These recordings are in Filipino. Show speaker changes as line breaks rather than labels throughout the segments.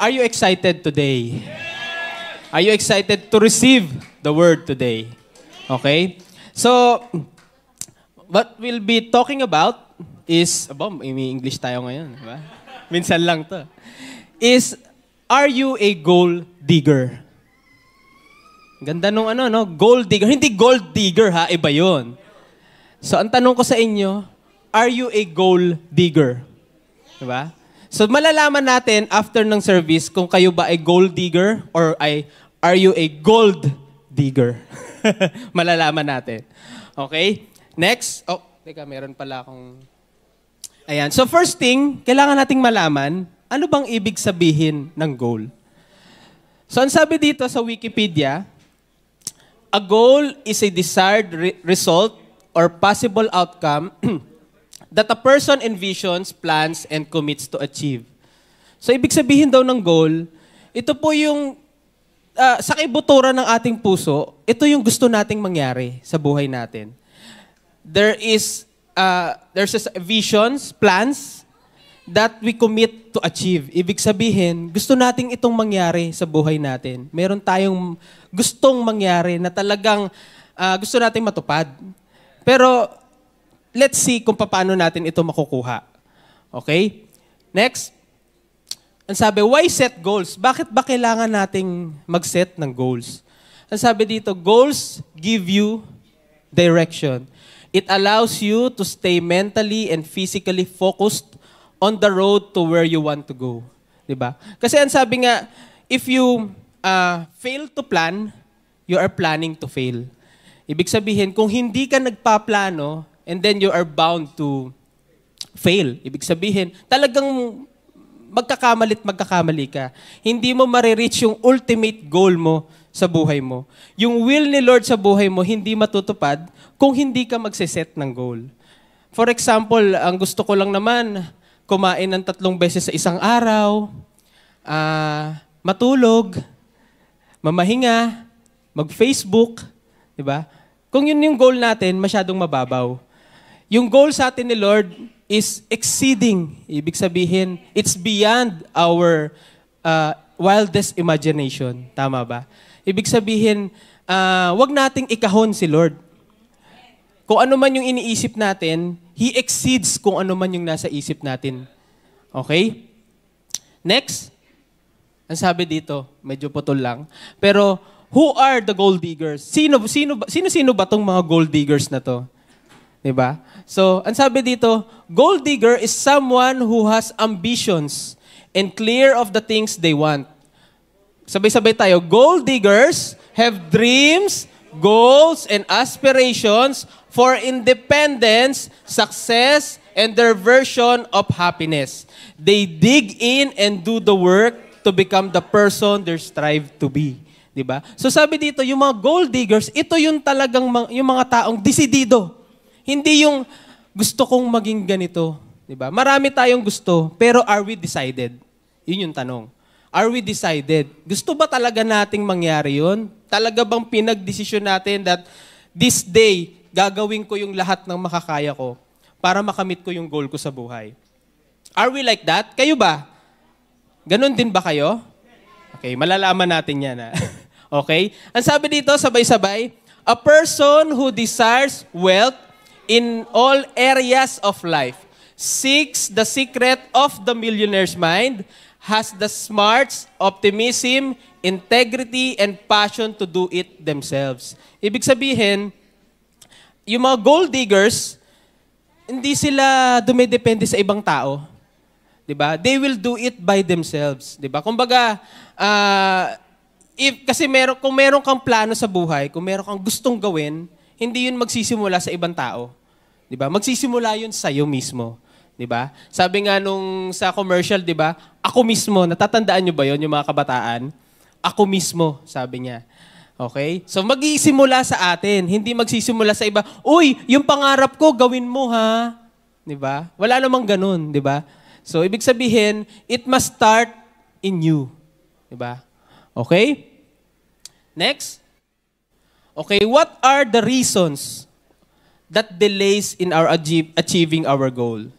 Are you excited today? Are you excited to receive the word today? Okay? So, what we'll be talking about is, may English tayo ngayon, di ba? Minsan lang to. Is, are you a gold digger? Ganda nung gold digger. Hindi gold digger ha, iba yun. So, ang tanong ko sa inyo, are you a gold digger? Di ba? So, malalaman natin after ng service kung kayo ba ay gold digger or are you a gold digger? Malalaman natin. Okay? Next. Oh, teka, meron pala akong... Ayan. So, first thing, kailangan nating malaman, ano bang ibig sabihin ng goal? So, ang sabi dito sa Wikipedia, a goal is a desired result or possible outcome that a person envisions, plans, and commits to achieve. So, ibig sabihin daw ng goal, ito po yung sa kaibuturan ng ating puso, ito yung gusto nating mangyari sa buhay natin. There's visions, plans that we commit to achieve. Ibig sabihin, gusto nating itong mangyari sa buhay natin. Meron tayong gustong mangyari na talagang gusto nating matupad. Pero, let's see kung paano natin ito makukuha. Okay? Next. Ang sabi, why set goals? Bakit ba kailangan nating mag-set ng goals? Ang sabi dito, goals give you direction. It allows you to stay mentally and physically focused on the road to where you want to go. Diba? Kasi ang sabi nga, if you fail to plan, you are planning to fail. Ibig sabihin, kung hindi ka nagpaplano, and then you are bound to fail. Ibig sabihin, talagang magkakamali ka. Hindi mo marireach yung ultimate goal mo sa buhay mo. Yung will ni Lord sa buhay mo, hindi matutupad kung hindi ka magsiset ng goal. For example, ang gusto ko lang naman, kumain ng 3 beses sa isang araw, matulog, mamahinga, mag-Facebook, di ba? Kung yun yung goal natin, masyadong mababaw. Yung goal sa atin ni Lord is exceeding. Ibig sabihin, it's beyond our wildest imagination. Tama ba? Ibig sabihin, wag nating ikahon si Lord. Kung ano man yung iniisip natin, He exceeds kung ano man yung nasa isip natin. Okay? Next. Ang sabi dito, medyo putol lang. Pero, who are the gold diggers? Sino ba tong mga gold diggers na to? Diba? So, ang sabi dito, gold digger is someone who has ambitions and clear of the things they want. Sabay-sabay tayo. Gold diggers have dreams, goals, and aspirations for independence, success, and their version of happiness. They dig in and do the work to become the person they strive to be. Diba? So sabi dito, yung mga gold diggers, ito yung talagang yung mga taong desidido. Hindi yung gusto kong maging ganito. Diba? Marami tayong gusto, pero are we decided? Yun yung tanong. Are we decided? Gusto ba talaga nating mangyari yun? Talaga bang pinagdesisyon natin that this day, gagawin ko yung lahat ng makakaya ko para makamit ko yung goal ko sa buhay? Are we like that? Kayo ba? Ganon din ba kayo? Okay, malalaman natin yan. Okay? Ang sabi dito, sabay-sabay, a person who desires wealth in all areas of life, seeks the secret of the millionaire's mind, has the smarts, optimism, integrity, and passion to do it themselves. Ibig sabihin, yung mga gold diggers, hindi sila dumidepende sa ibang tao. Diba? They will do it by themselves. Diba? Kumbaga, kung meron kang plano sa buhay, kung meron kang gustong gawin, hindi yun magsisimula sa ibang tao. Diba? Magsisimula yun sa'yo mismo. Diba? Sabi nga nung sa commercial, diba? Ako mismo, natatandaan nyo ba yun, yung mga kabataan? Ako mismo, sabi niya. Okay? So magsisimula sa atin, hindi magsisimula sa iba. Uy, yung pangarap ko, gawin mo ha. Diba? Wala namang ganun, diba? So ibig sabihin, it must start in you. Diba? Okay? Next. Okay, what are the reasons that delays in our achieving our goal?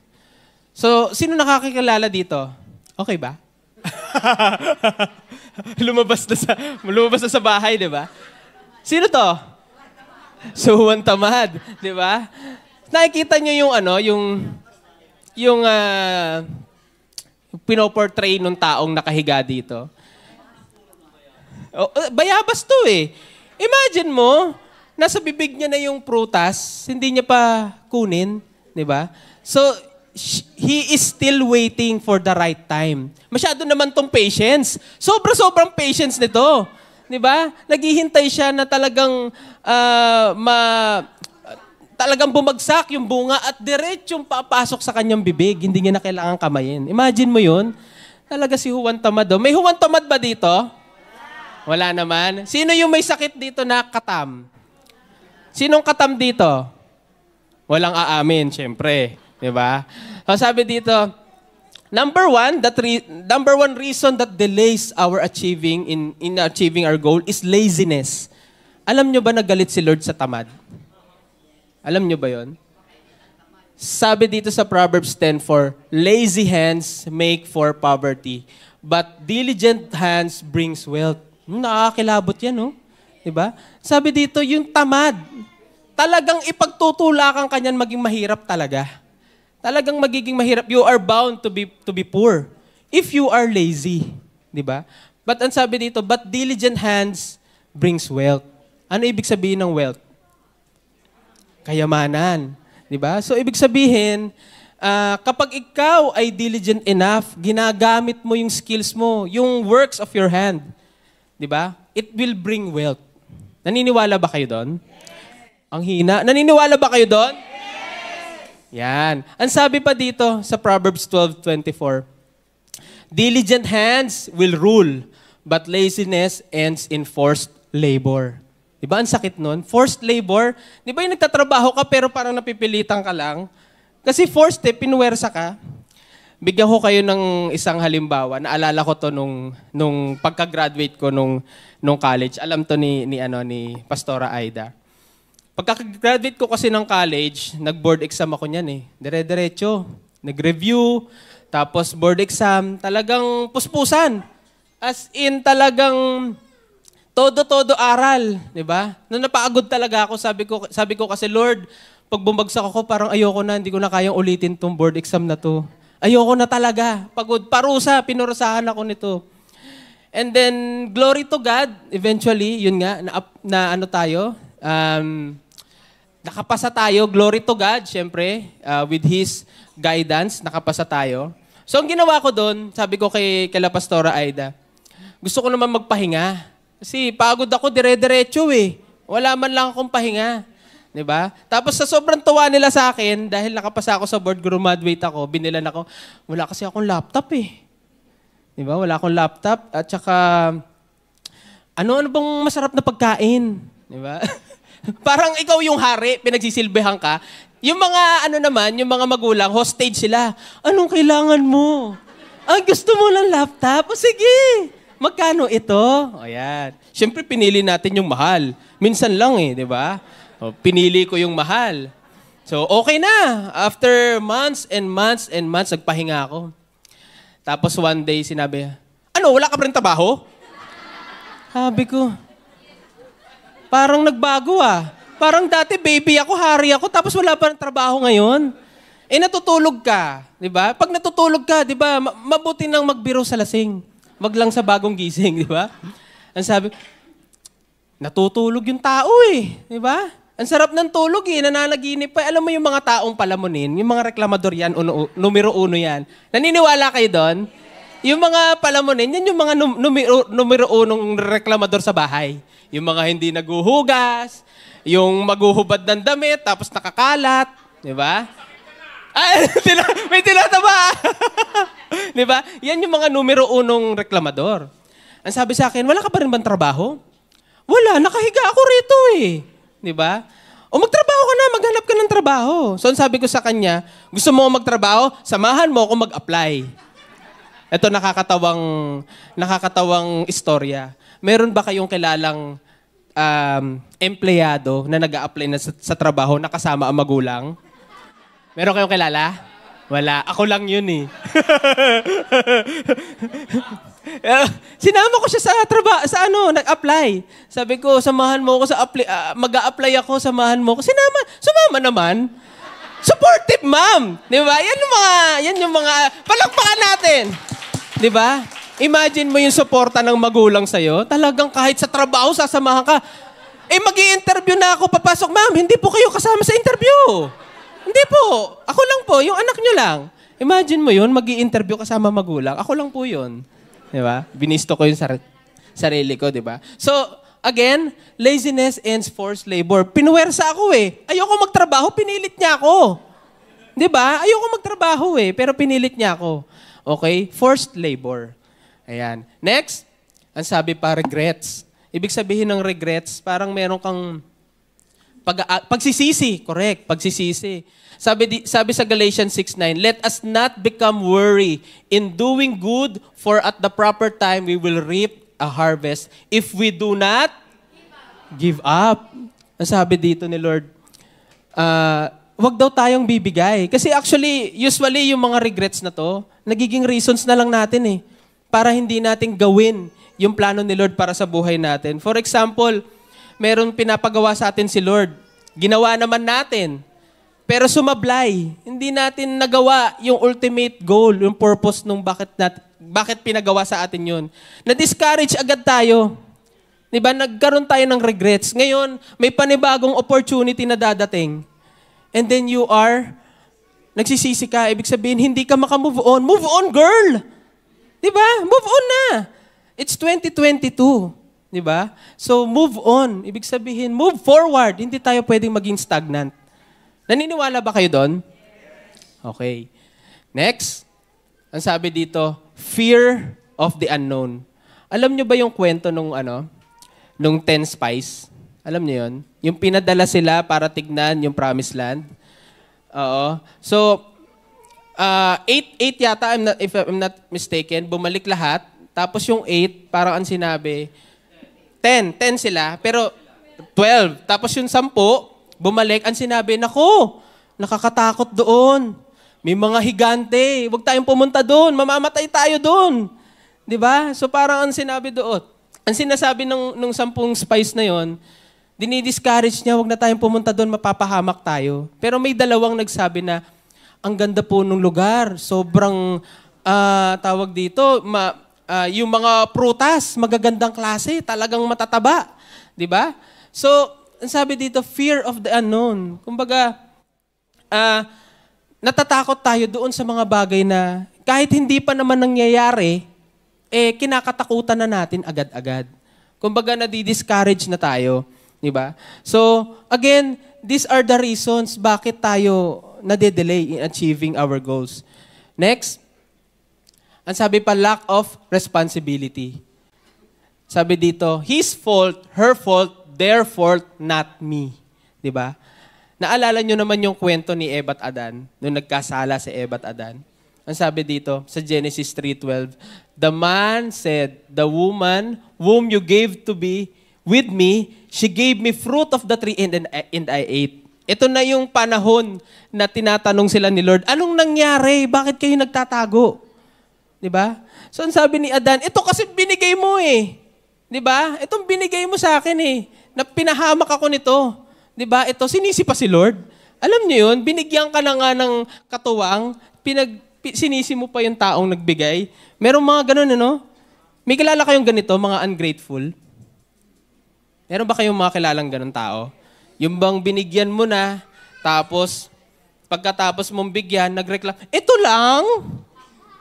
So, sino nakakakilala dito? Okay ba? lumabas na sa bahay, di ba? Sino to? Suwan tamad, di ba? Nakikita niyo yung yung pinoportray nung taong nakahiga dito. Bayabas to eh. Imagine mo, nasa bibig niya na yung prutas, hindi niya pa kunin, di ba? So, he is still waiting for the right time. Masyado naman tong patience. Sobrang patience nito. Di ba? Naghihintay siya na talagang talagang bumagsak yung bunga at diretsong papasok sa kanyang bibig. Hindi niya na kailangan kamayin. Imagine mo yun. Talaga si Juan Tamad. May Juan Tamad ba dito? Wala naman. Sino yung may sakit dito na katam? Sinong katam dito? Walang aamin, syempre. Diba? So sabi dito, number one reason that delays our achieving in achieving our goal is laziness. Alam nyo ba nagalit si Lord sa tamad? Alam nyo ba yon? Sabi dito sa Proverbs 10:4, lazy hands make for poverty, but diligent hands brings wealth. Nakakilabot yan, no? Diba? Sabi dito, yung tamad, talagang ipagtutulakan kanyan maging mahirap talaga. Talagang magiging mahirap. You are bound to be poor if you are lazy. Diba? But ang sabi dito, but diligent hands brings wealth. Ano ibig sabihin ng wealth? Kayamanan. Diba? So ibig sabihin, kapag ikaw ay diligent enough, ginagamit mo yung skills mo, yung works of your hand, diba? It will bring wealth. Naniniwala ba kayo doon? Yes. Ang hina. Naniniwala ba kayo doon? Yes. Yan. Ang sabi pa dito sa Proverbs 12:24, diligent hands will rule, but laziness ends in forced labor. Diba? Ang sakit nun. Forced labor. Diba yung nagtatrabaho ka pero parang napipilitan ka lang? Kasi forced pinuwersa ka. Bigyan ko kayo ng isang halimbawa. Naalala ko to nung pagka-graduate ko nung college. Alam to ni Pastora Aida. Pagka-graduate ko kasi ng college, nag-board exam ako niyan eh. Dire-diretso. Nag-review, tapos board exam. Talagang puspusan. As in talagang todo aral, 'di ba? Nung napagod talaga ako, sabi ko kasi, Lord, pag bumagsak ako, parang ayoko na, hindi ko na kayang ulitin tong board exam na to. Ayoko na talaga. Pagod. Parusa. Pinurusahan ako nito. And then, glory to God. Eventually, yun nga, nakapasa tayo. Glory to God, syempre. With His guidance, nakapasa tayo. So, ang ginawa ko doon, sabi ko kay Pastora Aida, gusto ko naman magpahinga. Kasi pagod ako, dire-diretso eh. Wala man lang akong pahinga. Diba? Tapos sa sobrang tuwa nila sa akin, dahil nakapasa ako sa board, graduate ako, binilan ako, wala kasi akong laptop eh. Diba? Wala akong laptop. At saka, ano bang masarap na pagkain? Diba? Parang ikaw yung hari, pinagsisilbihan ka. Yung mga, yung mga magulang, hostage sila. Anong kailangan mo? Gusto mo ng laptop? O sige, magkano ito? O yan. Siyempre, pinili natin yung mahal. Minsan lang eh, di ba? Pinili ko yung mahal. So, okay na. After months and months and months, nagpahinga ako. Tapos one day, sinabi, wala ka pa rin trabaho? Sabi ko, parang nagbago ah. Parang dati baby ako, hari ako, tapos wala pa rin trabaho ngayon. Natutulog ka, di ba? Pag natutulog ka, di ba, mabuti nang magbiro sa lasing. Wag lang sa bagong gising, di ba? Ang sabi, natutulog yung tao eh, di ba? Ang sarap ng tulog eh, nananaginip pa. Alam mo yung mga taong palamunin, yung mga reklamador yan, numero 1 yan. Naniniwala kayo doon? Yung mga palamunin, yan yung mga numero 1 reklamador sa bahay. Yung mga hindi naguhugas, yung maghuhubad ng damit, tapos nakakalat. Di ba? May tinataba! Di ba? Yan yung mga numero 1 reklamador. Ang sabi sa akin, wala ka pa rin bang trabaho? Wala, nakahiga ako rito eh. Di ba? O magtrabaho ka na, maghanap ka ng trabaho. So, sabi ko sa kanya, gusto mo magtrabaho? Samahan mo ako mag-apply. Ito nakakatawang istorya. Meron ba kayong kilalang empleyado na nag-a-apply na sa trabaho na kasama ang magulang? Meron kayong kilala? Wala. Ako lang yun eh. Sinama ko siya sa nag-apply. Sabi ko, samahan mo ako mag-a-apply ako, samahan mo ako. Sumama naman. Supportive ma'am. Di ba? Yan yung mga, palakpakan natin. Di ba? Imagine mo yung suporta ng magulang sa'yo. Talagang kahit sa trabaho, sasamahan ka. Mag-i-interview na ako, papasok, ma'am, hindi po kayo kasama sa interview. Hindi po. Ako lang po, yung anak nyo lang. Imagine mo yun, mag-i-interview kasama magulang. Ako lang po yun. Di ba? Binisto ko yung sarili ko, di ba? So, again, laziness ends forced labor. Pinuwersa ako eh. Ayoko magtrabaho, pinilit niya ako. Di ba? Ayoko magtrabaho eh, pero pinilit niya ako. Okay? Forced labor. Ayan. Next, ang sabi pa, regrets. Ibig sabihin ng regrets, parang meron kang pagsisisi. Correct, pagsisisi. Sabi sa Galatians 6:9, let us not become weary in doing good, for at the proper time we will reap a harvest if we do not give up. Ang sabi dito ni Lord, wag daw tayong bibigay. Kasi actually, usually yung mga regrets na to, nagiging reasons na lang natin eh, para hindi natin gawin yung plano ni Lord para sa buhay natin. For example, meron pinapagawa sa atin si Lord. Ginawa naman natin. Pero sumablay. Hindi natin nagawa yung ultimate goal, yung purpose nung bakit pinagawa sa atin yun. Na-discourage agad tayo. Diba? Nagkaroon tayo ng regrets. Ngayon, may panibagong opportunity na dadating. And then nagsisisi ka. Ibig sabihin, hindi ka makamove on. Move on, girl! Diba? Move on na. It's 2022. Diba? So, move on. Ibig sabihin, move forward. Hindi tayo pwedeng maging stagnant. Naniniwala ba kayo doon? Okay. Next, ang sabi dito, fear of the unknown. Alam nyo ba yung kwento nung 10 spies? Alam nyo yun? Yung pinadala sila para tignan yung promised land. Oo. So, 8 yata, if I'm not mistaken, bumalik lahat. Tapos yung 8, parang ang sinabi, 10 sila, pero 12. Tapos yung 10, bumalik, ang sinabi, nako, nakakatakot doon. May mga higante, huwag tayong pumunta doon, mamamatay tayo doon. Di ba? So parang ang sinabi doon, ang sinasabi nung 10 spies na yon, dinidiscourage niya, huwag na tayong pumunta doon, mapapahamak tayo. Pero may 2 nagsabi na, ang ganda po nung lugar, sobrang, tawag dito, yung mga prutas, magagandang klase, talagang matataba. Di ba? So, ang sabi dito, fear of the unknown. Kumbaga, natatakot tayo doon sa mga bagay na kahit hindi pa naman nangyayari, kinakatakutan na natin agad-agad. Kumbaga, nadi-discourage na tayo. Diba? So, again, these are the reasons bakit tayo nade-delay in achieving our goals. Next, ang sabi pa, lack of responsibility. Sabi dito, his fault, her fault, their fault, not me. Diba? Naalala nyo naman yung kwento ni Eva at Adan, nung nagkasala si Eva at Adan. Ang sabi dito, sa Genesis 3:12, the man said, the woman whom you gave to be with me, she gave me fruit of the tree and I ate. Ito na yung panahon na tinatanong sila ni Lord, anong nangyari? Bakit kayo nagtatago? Diba? So, ang sabi ni Adan, ito kasi binigay mo eh. Diba? Itong binigay mo sa akin eh. Na pinahamak ako nito. Diba? Ito, sinisi pa si Lord. Alam niyo yun, binigyan ka na nga ng katuwang, sinisi mo pa yung taong nagbigay. Merong mga ganun, ano? May kilala kayong ganito, mga ungrateful? Meron ba kayong mga kilalang ganun tao? Yung bang binigyan mo na, tapos, pagkatapos mong bigyan, nagreklam, ito lang!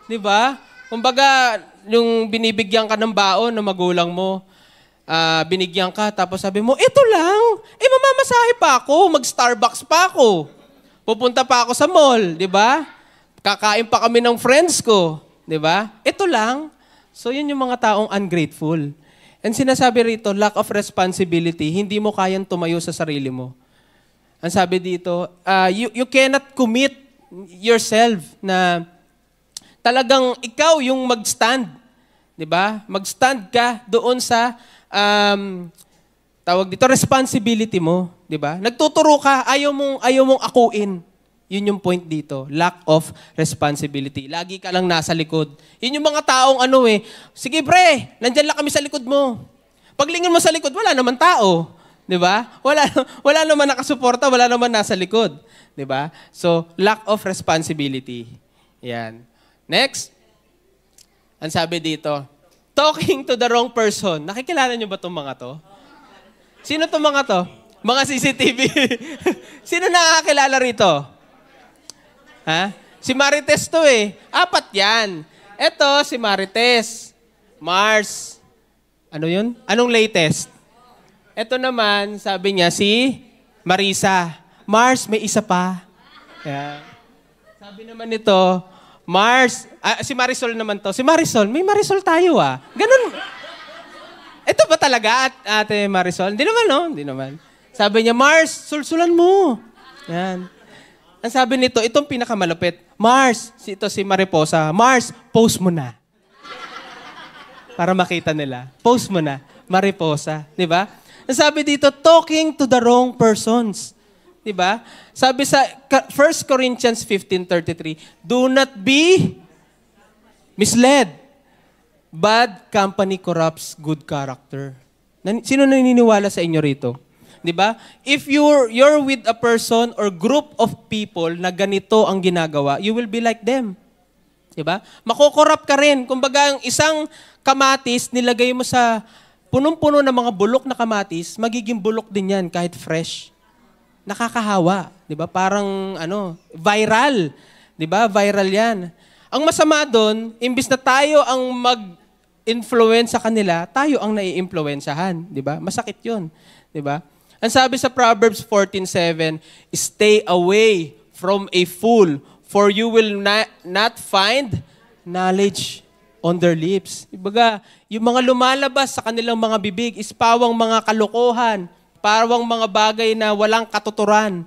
Diba? Kumbaga, yung binibigyan ka ng baon ng magulang mo, binigyan ka, tapos sabi mo, ito lang. Mamamasahe pa ako, mag-Starbucks pa ako. Pupunta pa ako sa mall, di ba? Kakain pa kami ng friends ko, di ba? Ito lang. So, yun yung mga taong ungrateful. And sinasabi rito, lack of responsibility, hindi mo kayang tumayo sa sarili mo. Ang sabi dito, you cannot commit yourself na talagang ikaw yung mag-stand. Di ba? Mag-stand ka doon sa tawag dito, responsibility mo, 'di ba? Nagtuturo ka, ayaw mong akuin Yun yung point dito. Lack of responsibility. Lagi ka lang nasa likod. Yun yung mga taong sige pre, nandyan lang kami sa likod mo. Paglingon mo sa likod, wala naman tao. Di ba? Wala naman nakasuporta, wala naman nasa likod. Di ba? So, lack of responsibility. Yan. Next. Ang sabi dito, talking to the wrong person. Nakikilala niyo ba itong mga to? Sino itong mga to? Mga CCTV. Sino nakakilala rito? Ha? Si Marites to eh. 4 yan. Ito, si Marites. Mars. Ano yun? Anong latest? Ito naman, sabi niya, si Marisa. Mars, may isa pa. Yeah. Sabi naman nito, Mars, si Marisol naman to. Si Marisol, may Marisol tayo Ganun. Ito ba talaga, Ate Marisol? Hindi naman, no? Hindi naman. Sabi niya, Mars, sulsulan mo. Yan. Ang sabi nito, itong pinakamalupit, Mars, ito si Mariposa, Mars, post mo na. Para makita nila. Post mo na. Mariposa. Di ba? Ang sabi dito, talking to the wrong persons. Di ba? Sabi sa 1 Corinthians 15:33, do not be misled. Bad company corrupts good character. Sino naniniwala sa inyo rito? Di ba? If you're with a person or group of people na ganito ang ginagawa, you will be like them. Di ba? Makokorrupt ka rin. Kumbaga, ang isang kamatis, nilagay mo sa punong-puno ng mga bulok na kamatis, magiging bulok din yan kahit fresh. Nakakahawa. Di ba? Parang, viral. Di ba? Viral yan. Ang masama doon, imbis na tayo ang mag-influence sa kanila, tayo ang nai-influensyahan. Di ba? Masakit yun. Di ba? Ang sabi sa Proverbs 14:7, stay away from a fool, for you will not find knowledge on their lips. Ibaga, yung mga lumalabas sa kanilang mga bibig is pawang mga kalokohan, pawang mga bagay na walang katuturan,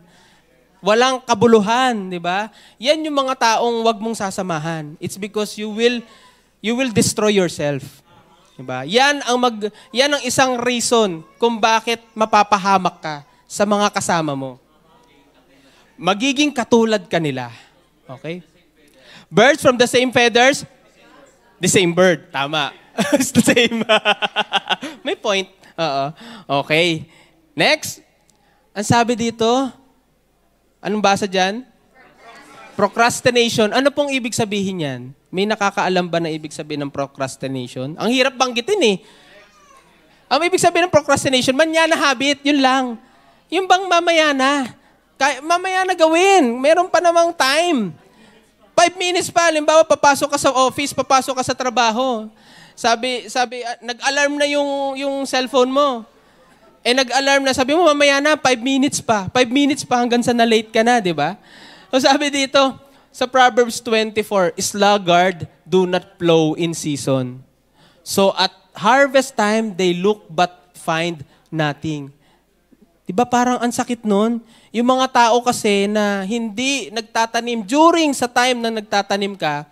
walang kabuluhan, di ba? Yan yung mga taong wag mong sasamahan. It's because you will destroy yourself. Diba? Yan ang isang reason kung bakit mapapahamak ka sa mga kasama mo. Magiging katulad ka nila. Okay? Birds from the same feathers, the same bird. Tama. It's the same. May point. Oo. Okay. Next. Ang sabi dito, anong basa dyan? Procrastination. Ano pong ibig sabihin yan? May nakakaalam ba na ibig sabihin ng procrastination? Ang hirap banggitin eh. Ang ibig sabihin ng procrastination, manyana habit, yun lang. Yung bang mamaya na. Mamaya na gawin. Meron pa namang time. 5 minutes pa, halimbawa papasok ka sa office, papasok ka sa trabaho. Sabi, nag-alarm na yung cellphone mo. Nag-alarm na, sabi mo mamaya na, 5 minutes pa. 5 minutes pa hanggang sa na-late ka na, di ba? So sabi dito, sa Proverbs 24, sluggard do not plow in season. So at harvest time, they look but find nothing. Diba parang ang sakit nun? Yung mga tao kasi na hindi nagtatanim during sa time na nagtatanim ka,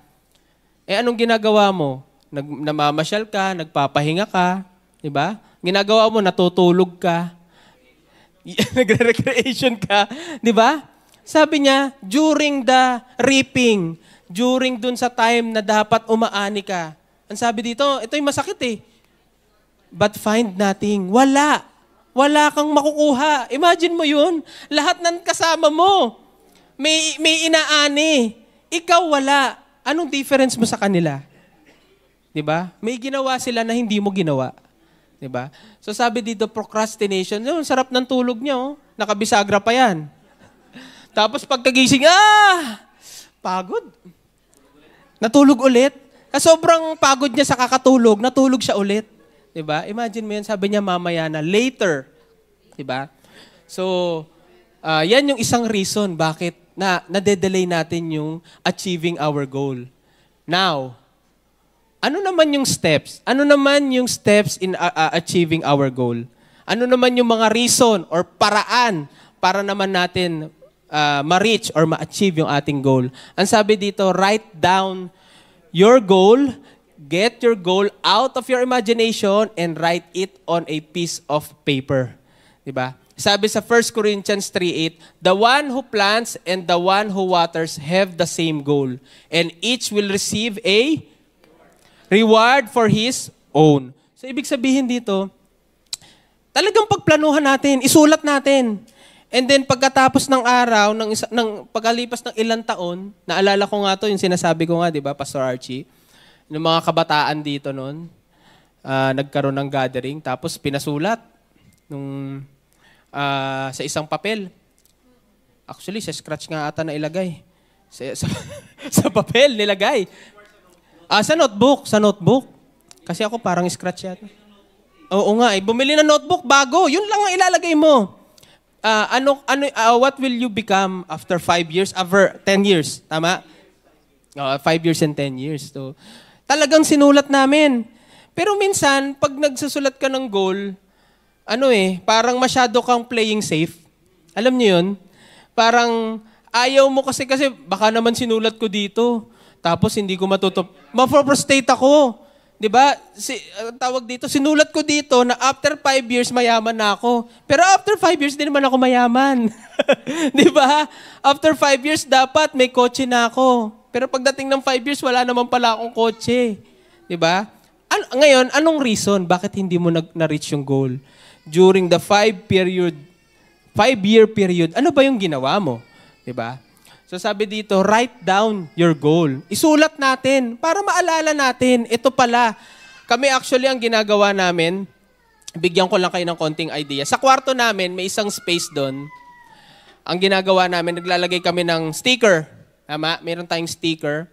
anong ginagawa mo? Namamasyal ka, nagpapahinga ka, diba? Ginagawa mo, natutulog ka, nagre-recreation ka, diba? Sabi niya, during the reaping, during dun sa time na dapat umaani ka. Ang sabi dito, ito yung masakit eh. But find nothing. Wala. Wala kang makukuha. Imagine mo yun. Lahat ng kasama mo, may inaani. Ikaw wala. Anong difference mo sa kanila? Diba? May ginawa sila na hindi mo ginawa. Diba? So sabi dito, procrastination. Yung sarap ng tulog niya, oh. Nakabisagra pa yan. Tapos pagkagising, pagod. Natulog ulit. Sobrang pagod niya sa kakatulog, natulog siya ulit. Diba? Imagine mo yan, sabi niya mamaya na, later. Diba? So, yan yung isang reason bakit nade-delay natin yung achieving our goal. Now, ano naman yung steps? Ano naman yung steps in achieving our goal? Ano naman yung mga reason or paraan para naman natin ma-reach or ma-achieve yung ating goal? Ang sabi dito, write down your goal, get your goal out of your imagination, and write it on a piece of paper. Diba? Sabi sa 1 Corinthians 3:8, the one who plants and the one who waters have the same goal, and each will receive a reward for his own. So, ibig sabihin dito, talagang pagplanuhan natin, isulat natin. And then, pagkatapos ng araw, pagkalipas ng ilang taon, naalala ko nga to, yung sinasabi ko nga, di ba, Pastor Archie, yung mga kabataan dito noon, nagkaroon ng gathering, tapos pinasulat sa isang papel. Actually, sa scratch nga ata na ilagay. Sa papel nilagay. Sa notebook. Sa notebook. Kasi ako parang scratch yata. Oo nga, bumili ng notebook bago. Yun lang ang ilalagay mo. What will you become after 5 years? After 10 years. Tama? 5 years and 10 years. So, talagang sinulat namin. Pero minsan, pag nagsusulat ka ng goal, parang masyado kang playing safe. Alam niyo yun? Parang ayaw mo kasi baka naman sinulat ko dito. Tapos hindi ko ma-frustrate ako. 'Di ba? Tawag dito, sinulat ko dito na after 5 years mayaman na ako. Pero after 5 years din naman ako mayaman. 'Di ba? After 5 years dapat may kotse na ako. Pero pagdating ng 5 years wala naman pala akong kotse. 'Di ba? Ngayon, anong reason bakit hindi mo na-reach yung goal? During the 5-year period, ano ba yung ginawa mo? 'Di ba? So sabi dito, write down your goal. Isulat natin para maalala natin. Ito pala. Kami actually ang ginagawa namin, bigyan ko lang kayo ng konting idea. Sa kwarto namin, may isang space doon. Ang ginagawa namin, naglalagay kami ng sticker. Tama? Meron tayong sticker.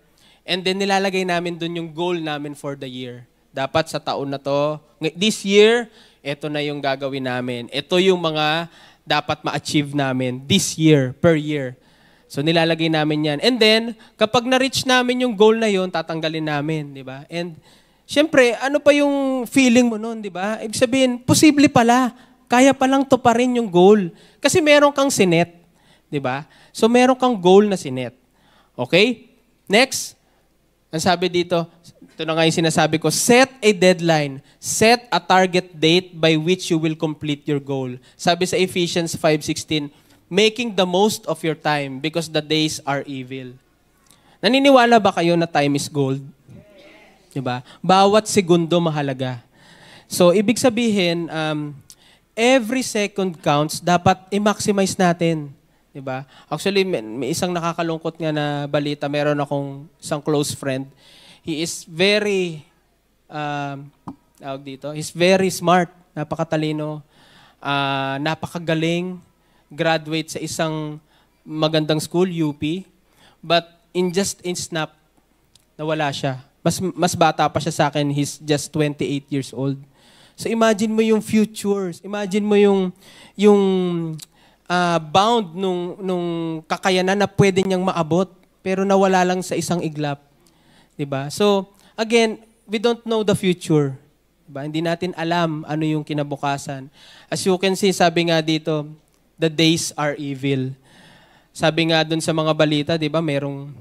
And then nilalagay namin doon yung goal namin for the year. Dapat sa taon na to, this year, ito na yung gagawin namin. Ito yung mga dapat ma-achieve namin this year, per year. So nilalagay namin yan. And then, kapag na-reach namin yung goal na yun, tatanggalin namin, di ba? And syempre, ano pa yung feeling mo nun, di ba? Ibig sabihin, posible pala. Kaya palang tuparin yung goal. Kasi meron kang sinet, di ba? So meron kang goal na sinet. Okay? Next, ang sabi dito, ito na nga yung sinasabi ko, set a deadline. Set a target date by which you will complete your goal. Sabi sa Ephesians 5:16, making the most of your time because the days are evil. Naniniwala ba kayo na time is gold? Diba? Bawat segundo mahalaga. So, ibig sabihin, every second counts, dapat i-maximize natin. Diba? Actually, may isang nakakalungkot nga na balita. Meron akong isang close friend. He is very, he's very smart, napakatalino, napakagaling, graduate sa isang magandang school, UP, but in snap, nawala siya. Mas bata pa siya sa akin, he's just 28 years old. So imagine mo yung futures, imagine mo yung bound nung kakayanan na pwede niyang maabot, pero nawala lang sa isang iglap. Diba? So, again, we don't know the future. Diba? Hindi natin alam ano yung kinabukasan. As you can see, sabi nga dito, the days are evil. Sabi nga dun sa mga balita, di ba, merong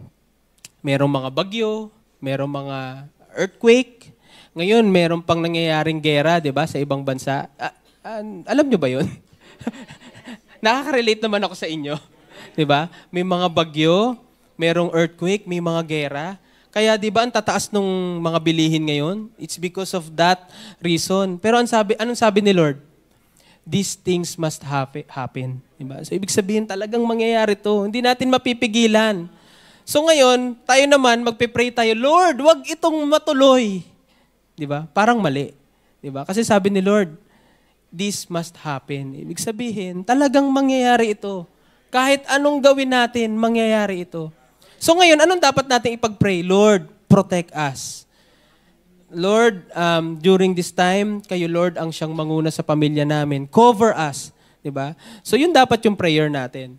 mga bagyo, merong mga earthquake. Ngayon, meron pang nangyayaring gera, di ba, sa ibang bansa. Alam nyo ba yun? Nakaka-relate naman ako sa inyo. Di ba? May mga bagyo, merong earthquake, may mga gera. Kaya di ba ang tataas ng mga bilihin ngayon? It's because of that reason. Pero anong sabi ni Lord? These things must happen. Diba? So, ibig sabihin talagang mangyayari to. Hindi natin mapipigilan. So, ngayon, tayo naman, magpe-pray tayo, Lord, wag itong matuloy. Diba? Parang mali. Diba? Kasi sabi ni Lord, this must happen. Ibig sabihin, talagang mangyayari ito. Kahit anong gawin natin, mangyayari ito. So, ngayon, anong dapat natin ipag-pray? Lord, protect us. Lord, during this time, kayo Lord ang siyang manguna sa pamilya namin. Cover us. Diba? So yun dapat yung prayer natin.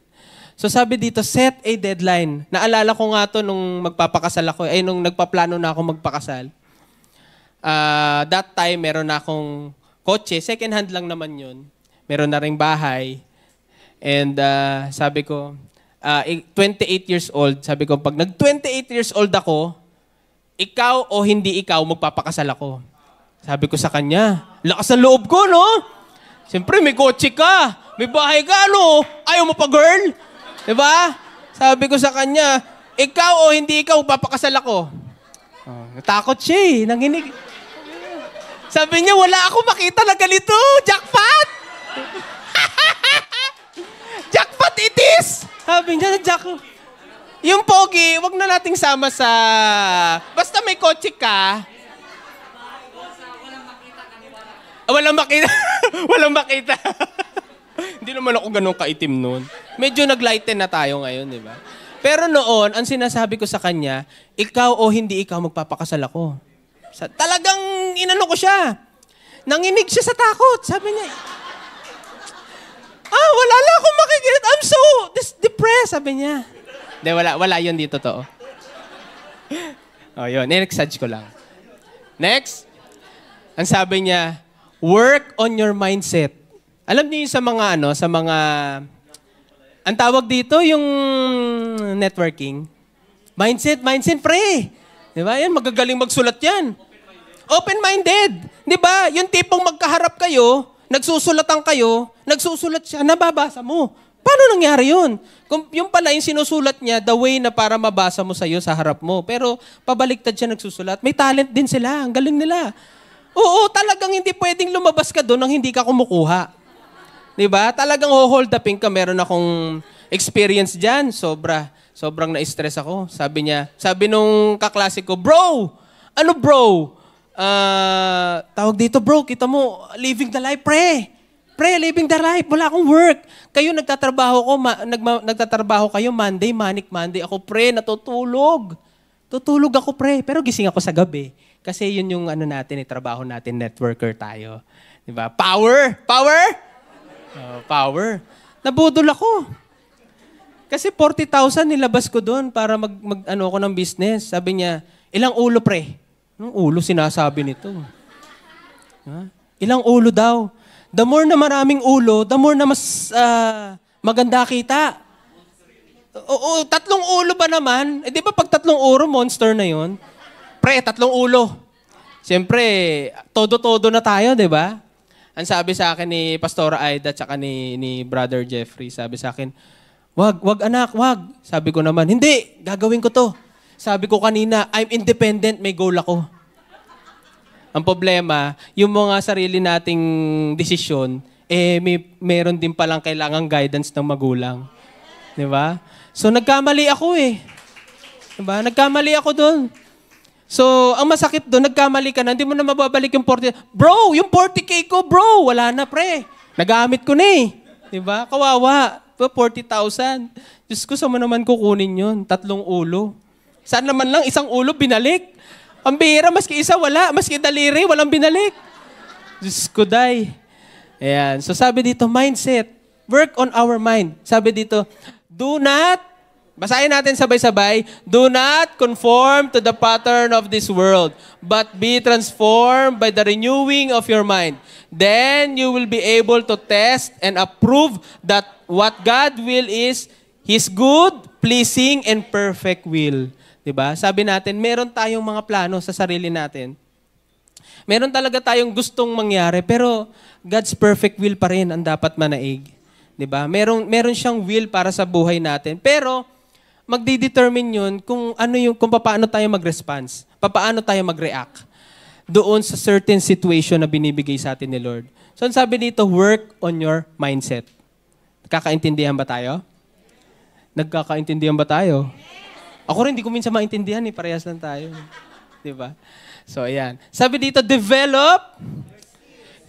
So sabi dito, set a deadline. Naalala ko nga to nung magpapakasal ako, nung nagpaplano na ako magpakasal. That time, meron na akong kotse. Second hand lang naman yun. Meron na ring bahay. And sabi ko, 28 years old, sabi ko, pag nag-28 years old ako, ikaw o hindi ikaw, magpapakasal ako. Sabi ko sa kanya, lakas ng loob ko, no? Siyempre, may kotse ka. May bahay ka, ano? Ayaw mo pa, girl? Diba? Sabi ko sa kanya, ikaw o hindi ikaw, papakasal ako. Oh, natakot siya eh. Nanginig. Sabi niya, wala ako makita na ganito. Jackpot! Jackpot it is! Sabi niya, jackpot. Yung pogi, wag na nating sama sa... Basta may kotse ka. Walang makita. Walang makita. Hindi naman ako ganun kaitim noon. Medyo nag-lighten na tayo ngayon, di ba? Pero noon, ang sinasabi ko sa kanya, ikaw o hindi ikaw, magpapakasal ako. Talagang inano ko siya. Nanginig siya sa takot. Sabi niya, wala lang akong makikita. I'm so depressed, sabi niya. Hindi, wala yun dito to. Yun. Next ko lang. Next. Ang sabi niya, work on your mindset. Alam niyo yung sa mga, ang tawag dito, yung networking. Mindset, pre. Di ba? Yan, magagaling magsulat yan. Open-minded. Di ba? Yung tipong magkaharap kayo, nagsusulatan kayo, nagsusulat siya, nababasa mo. Paano nangyari yun? Kung yung pala yung sinusulat niya, the way na para mabasa mo sa'yo sa harap mo. Pero pabaliktad siya nagsusulat. May talent din sila. Ang galing nila. Oo, talagang hindi pwedeng lumabas ka doon nang hindi ka kumukuha. Diba? Talagang hold upin ka. Meron akong experience dyan. Sobrang na-stress ako. Sabi nung kaklase ko, bro! Ano bro? Tawag dito, bro, kita mo, living the life, pre. Pre, living the life. Wala akong work. Kayo nagtatrabaho kayo Monday, Manic Monday. Ako, pre, natutulog. Tutulog ako, pre. Pero gising ako sa gabi. Kasi yun yung trabaho natin, networker tayo. Diba? Power! Power. Nabudol ako. Kasi 40,000 nilabas ko doon para ako ng business. Sabi niya, ilang ulo, pre? Anong ulo sinasabi nito? Ilang ulo daw. The more na maraming ulo, the more na mas maganda kita. Oo, 3 ulo ba naman? Di ba pag 3 ulo, monster na yon? Pre, 3 ulo. Siyempre, todo-todo na tayo, di ba? Ang sabi sa akin ni Pastora Aida at ni Brother Jeffrey, sabi sa akin, wag anak, wag. Sabi ko naman, hindi, gagawin ko to. Sabi ko kanina, I'm independent, may goal ako. Ang problema, yung mga sarili nating desisyon, meron din palang kailangang guidance ng magulang. Di ba? So, nagkamali ako eh. Di ba? Nagkamali ako doon. So, ang masakit doon, nagkamali ka na, hindi mo na mababalik yung 40. Bro, yung 40K ko, bro, wala na pre. Nagamit ko na eh. Di ba? Kawawa. 40,000. Diyos ko, saan mo naman kukunin yun? 3 ulo. Saan naman lang, 1 ulo, binalik. Ang bihira, maski isa, wala. Maski daliri, walang binalik. Diyos ko, day. Ayan. So sabi dito, mindset. Work on our mind. Sabi dito, do not, basahin natin sabay-sabay, do not conform to the pattern of this world, but be transformed by the renewing of your mind. Then you will be able to test and approve that what God will is His good, pleasing, and perfect will. Diba? Sabi natin, meron tayong mga plano sa sarili natin. Meron talaga tayong gustong mangyari, pero God's perfect will pa rin ang dapat manaig. Diba? Meron siyang will para sa buhay natin. Pero, magdi-determine yun kung paano tayo mag-response, paano tayo mag-react doon sa certain situation na binibigay sa atin ni Lord. So, ang sabi dito, work on your mindset. Nagkakaintindihan ba tayo? Nagkakaintindihan ba tayo? Ako rin, hindi ko minsan maintindihan eh. Parehas lang tayo. Diba? So, ayan. Sabi dito, develop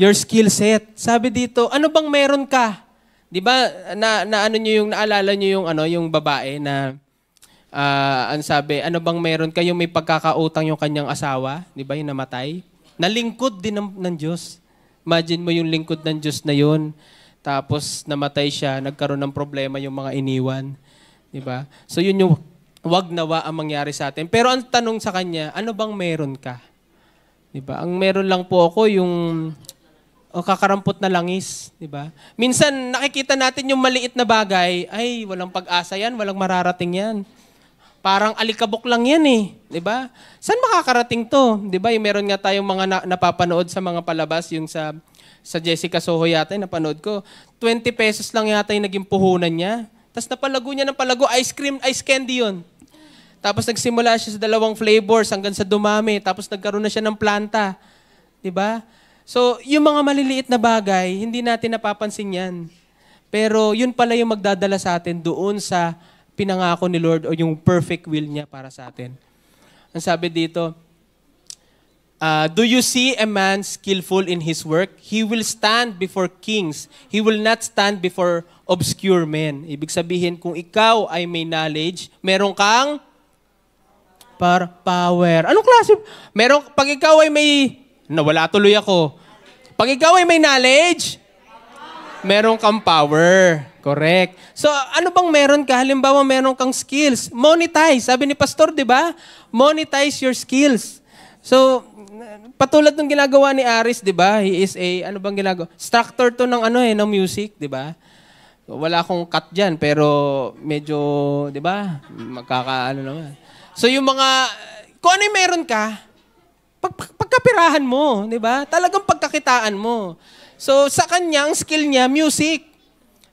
your skill set. Sabi dito, ano bang meron ka? Diba, naalala nyo yung babae na, ang sabi, ano bang meron ka? Yung may pagkakautang yung kanyang asawa. Diba, yung namatay? Nalingkod din ng Diyos. Imagine mo yung lingkod ng Diyos na yun. Tapos, namatay siya. Nagkaroon ng problema yung mga iniwan. Diba? So, yun yung wag nawa ang mangyari sa atin. Pero ang tanong sa kanya, ano bang meron ka? Diba? Ang meron lang po ako yung kakarampot na langis. Diba? Minsan nakikita natin yung maliit na bagay, ay walang pag-asa yan, walang mararating yan. Parang alikabok lang yan eh. Di ba? Saan makakarating to? Di ba? Yung meron nga tayong mga napapanood sa mga palabas, yung sa Jessica Soho yata, yung napanood ko. 20 pesos lang yata yung naging puhunan niya. Tapos napalago niya ng palago, ice cream, ice candy yun. Tapos nagsimula siya sa 2 flavors hanggang sa dumami. Tapos nagkaroon na siya ng planta. Di ba? So, yung mga maliliit na bagay, hindi natin napapansin yan. Pero yun pala yung magdadala sa atin doon sa pinangako ni Lord o yung perfect will niya para sa atin. Ang sabi dito, do you see a man skillful in his work? He will stand before kings. He will not stand before obscure men. Ibig sabihin, kung ikaw ay may knowledge, meron kang power. Anong klase? Pag ikaw ay may, nawala tuloy ako. Pag ikaw ay may knowledge, meron kang power. Correct. So, ano bang meron ka? Halimbawa, meron kang skills. Monetize. Sabi ni Pastor, di ba? Monetize your skills. So, patulad ng ginagawa ni Aris, di ba? He is ano bang ginagawa? Instructor to ng ng music, di ba? Wala akong cut dyan, pero medyo, di ba? Naman. So, yung mga, kung ano yung meron ka, pagkapirahan mo, di ba? Talagang pagkakitaan mo. So, sa kanyang skill niya, music.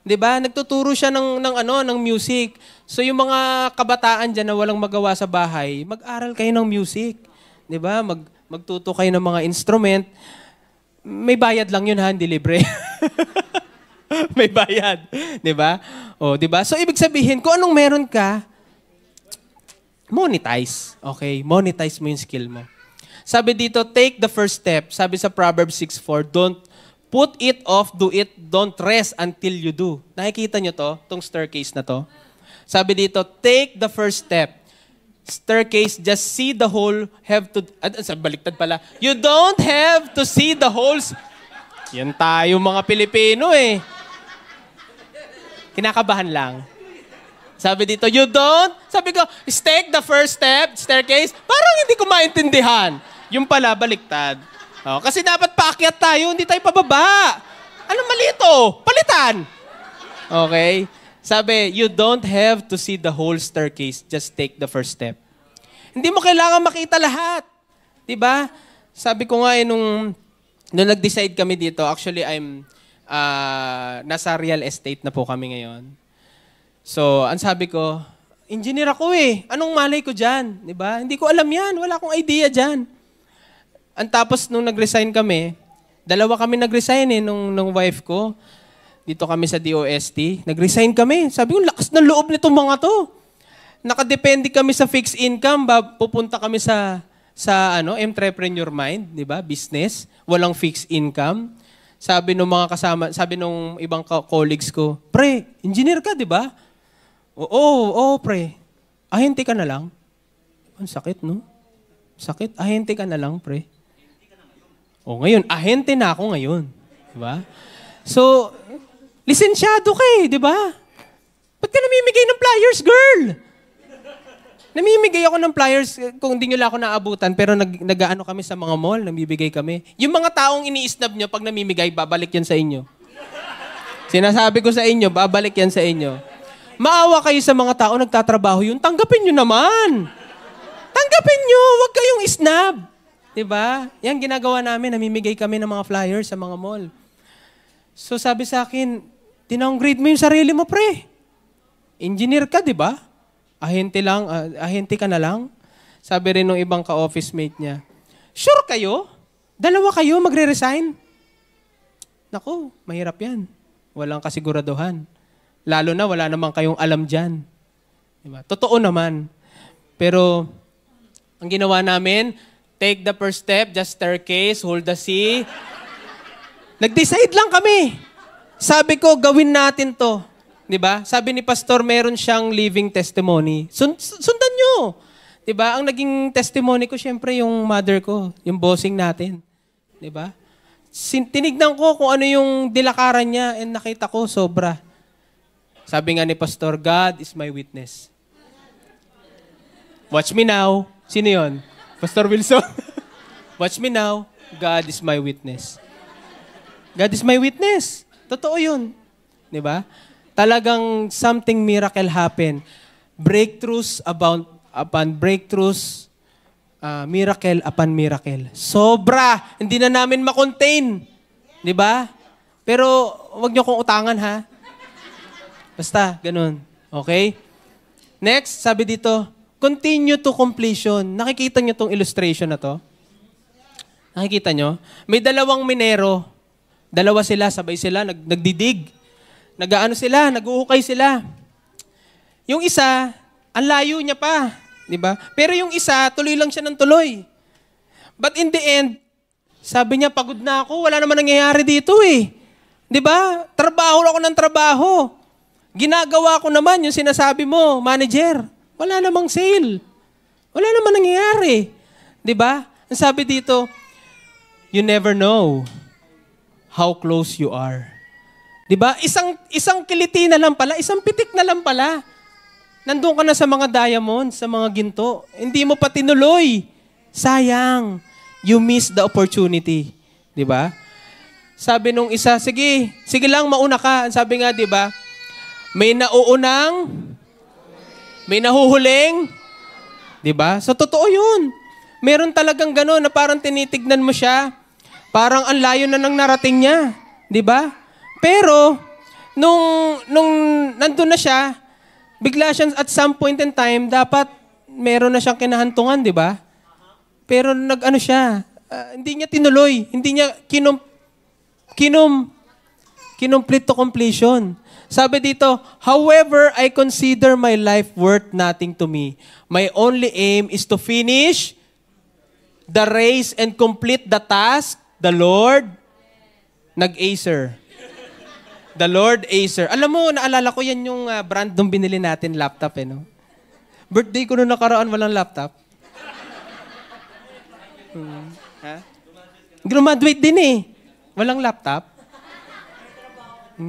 'Di ba? Nagtuturo siya ng music. So yung mga kabataan diyan na walang magawa sa bahay, mag-aral kayo ng music. 'Di ba? Magtuto kayo ng mga instrument. May bayad lang 'yun, hindi libre. May bayad, 'di ba? Oh, 'di ba? So ibig sabihin, kung anong meron ka, monetize. Okay? Monetize mo yung skill mo. Sabi dito, take the first step. Sabi sa Proverbs 6:4, don't put it off, do it, don't rest until you do. Nakikita nyo to, tong staircase na to? Sabi dito, take the first step. Staircase, just see the whole, baliktad pala. You don't have to see the holes. Yan tayo mga Pilipino eh. Kinakabahan lang. Sabi dito, sabi ko, take the first step, staircase. Parang hindi ko maintindihan. Yung pala, baliktad. Oh, kasi dapat paakyat tayo, hindi tayo pababa. Anong mali ito? Palitan. Okay? Sabi, you don't have to see the whole staircase. Just take the first step. Hindi mo kailangan makita lahat. Diba? Sabi ko nga, nung nag-decide kami dito, actually, nasa real estate na po kami ngayon. So, ang sabi ko, engineer ako eh. Anong malay ko dyan? Diba? Hindi ko alam yan. Wala akong idea dyan. Ang tapos nung nag-resign kami, 2 kami nag-resign nung wife ko. Dito kami sa DOST. Nag-resign kami. Sabi ko, lakas ng loob nitong mga to. Nakadepende kami sa fixed income. Pupunta kami sa entrepreneur mind, di ba? Business. Walang fixed income. Sabi nung mga kasama, sabi nung ibang colleagues ko, pre, engineer ka, di ba? Oo, pre. Ahente ka na lang. Ang sakit, no? Sakit. Ahente ka na lang, pre. O ngayon, ahente na ako ngayon. Diba? So, lisensyado ka eh, di ba? Ba't ka namimigay ng flyers, girl? Namimigay ako ng flyers kung hindi nyo lang ako naabutan, pero nag-ano kami sa mga mall, namibigay kami. Yung mga taong ini-snub nyo, pag namimigay, babalik yan sa inyo. Sinasabi ko sa inyo, babalik yan sa inyo. Maawa kayo sa mga tao nagtatrabaho yun, tanggapin nyo naman. Tanggapin nyo, huwag kayong snub. Diba? Yan ginagawa namin, namimigay kami ng mga flyers sa mga mall. So sabi sa akin, dinowngrade mo yung sarili mo, pre. Engineer ka, diba? Ahente ka na lang. Sabi rin ng ibang ka-office mate niya, sure kayo? 2 kayo magre-resign? Naku, mahirap yan. Walang kasiguraduhan. Lalo na wala naman kayong alam dyan. Diba? Totoo naman. Pero, ang ginawa namin, take the first step, just staircase, hold the sea. Nag-decide lang kami. Sabi ko, gawin natin to. Diba? Sabi ni Pastor, meron siyang living testimony. Sundan nyo. Diba? Ang naging testimony ko, syempre, yung mother ko, yung bossing natin. Diba? Tinignan ko kung ano yung dilakaran niya and nakita ko, sobra. Sabi nga ni Pastor, God is my witness. Watch me now. Sino yun? Pastor Wilson. Watch me now. God is my witness. God is my witness. Totoo yun. Diba? Talagang something miracle happen. Breakthroughs upon breakthroughs, miracle upon miracle. Sobra! Hindi na namin makontain. Di ba? Pero wag niyo kong utangan, ha? Basta, ganun. Okay? Next, sabi dito, continue to completion. Nakikita niyo tong illustration na to? Nakikita niyo? May dalawang minero. Dalawa sila, sabay sila, nagdidig. Nag-aano sila, nag-uukay sila. Yung isa, ang layo niya pa. Di ba? Pero yung isa, tuloy lang siya ng tuloy. But in the end, sabi niya, pagod na ako, wala naman nangyayari dito eh. Di ba? Trabaho ako ng trabaho. Ginagawa ko naman yung sinasabi mo, manager. Wala namang sale. Wala namang nangyayari. Di ba? Ang sabi dito, you never know how close you are. Di ba? Isang kiliti na lang pala, isang pitik na lang pala. Nandun ka na sa mga diamonds, sa mga ginto. Hindi mo pa tinuloy. Sayang. You missed the opportunity. Di ba? Sabi nung isa, sige lang, mauna ka. Sabi nga, di ba? May nauunang, may nahuhuling. Di ba? So, totoo yun. Meron talagang gano'n na parang tinitignan mo siya. Parang ang layo na nang narating niya. Di ba? Pero, nung nandun na siya, bigla siya at some point in time, dapat meron na siyang kinahantungan, di ba? Pero nag-ano siya, hindi niya tinuloy. Hindi niya complete to completion. Sabi dito, however, I consider my life worth nothing to me. My only aim is to finish the race and complete the task. The Lord, nag-Acer. The Lord Acer. Alam mo, naalala ko yan yung brand nung binili natin laptop eh, no? Birthday ko nung nakaraan, walang laptop. Ha? Graduate din eh. Walang laptop.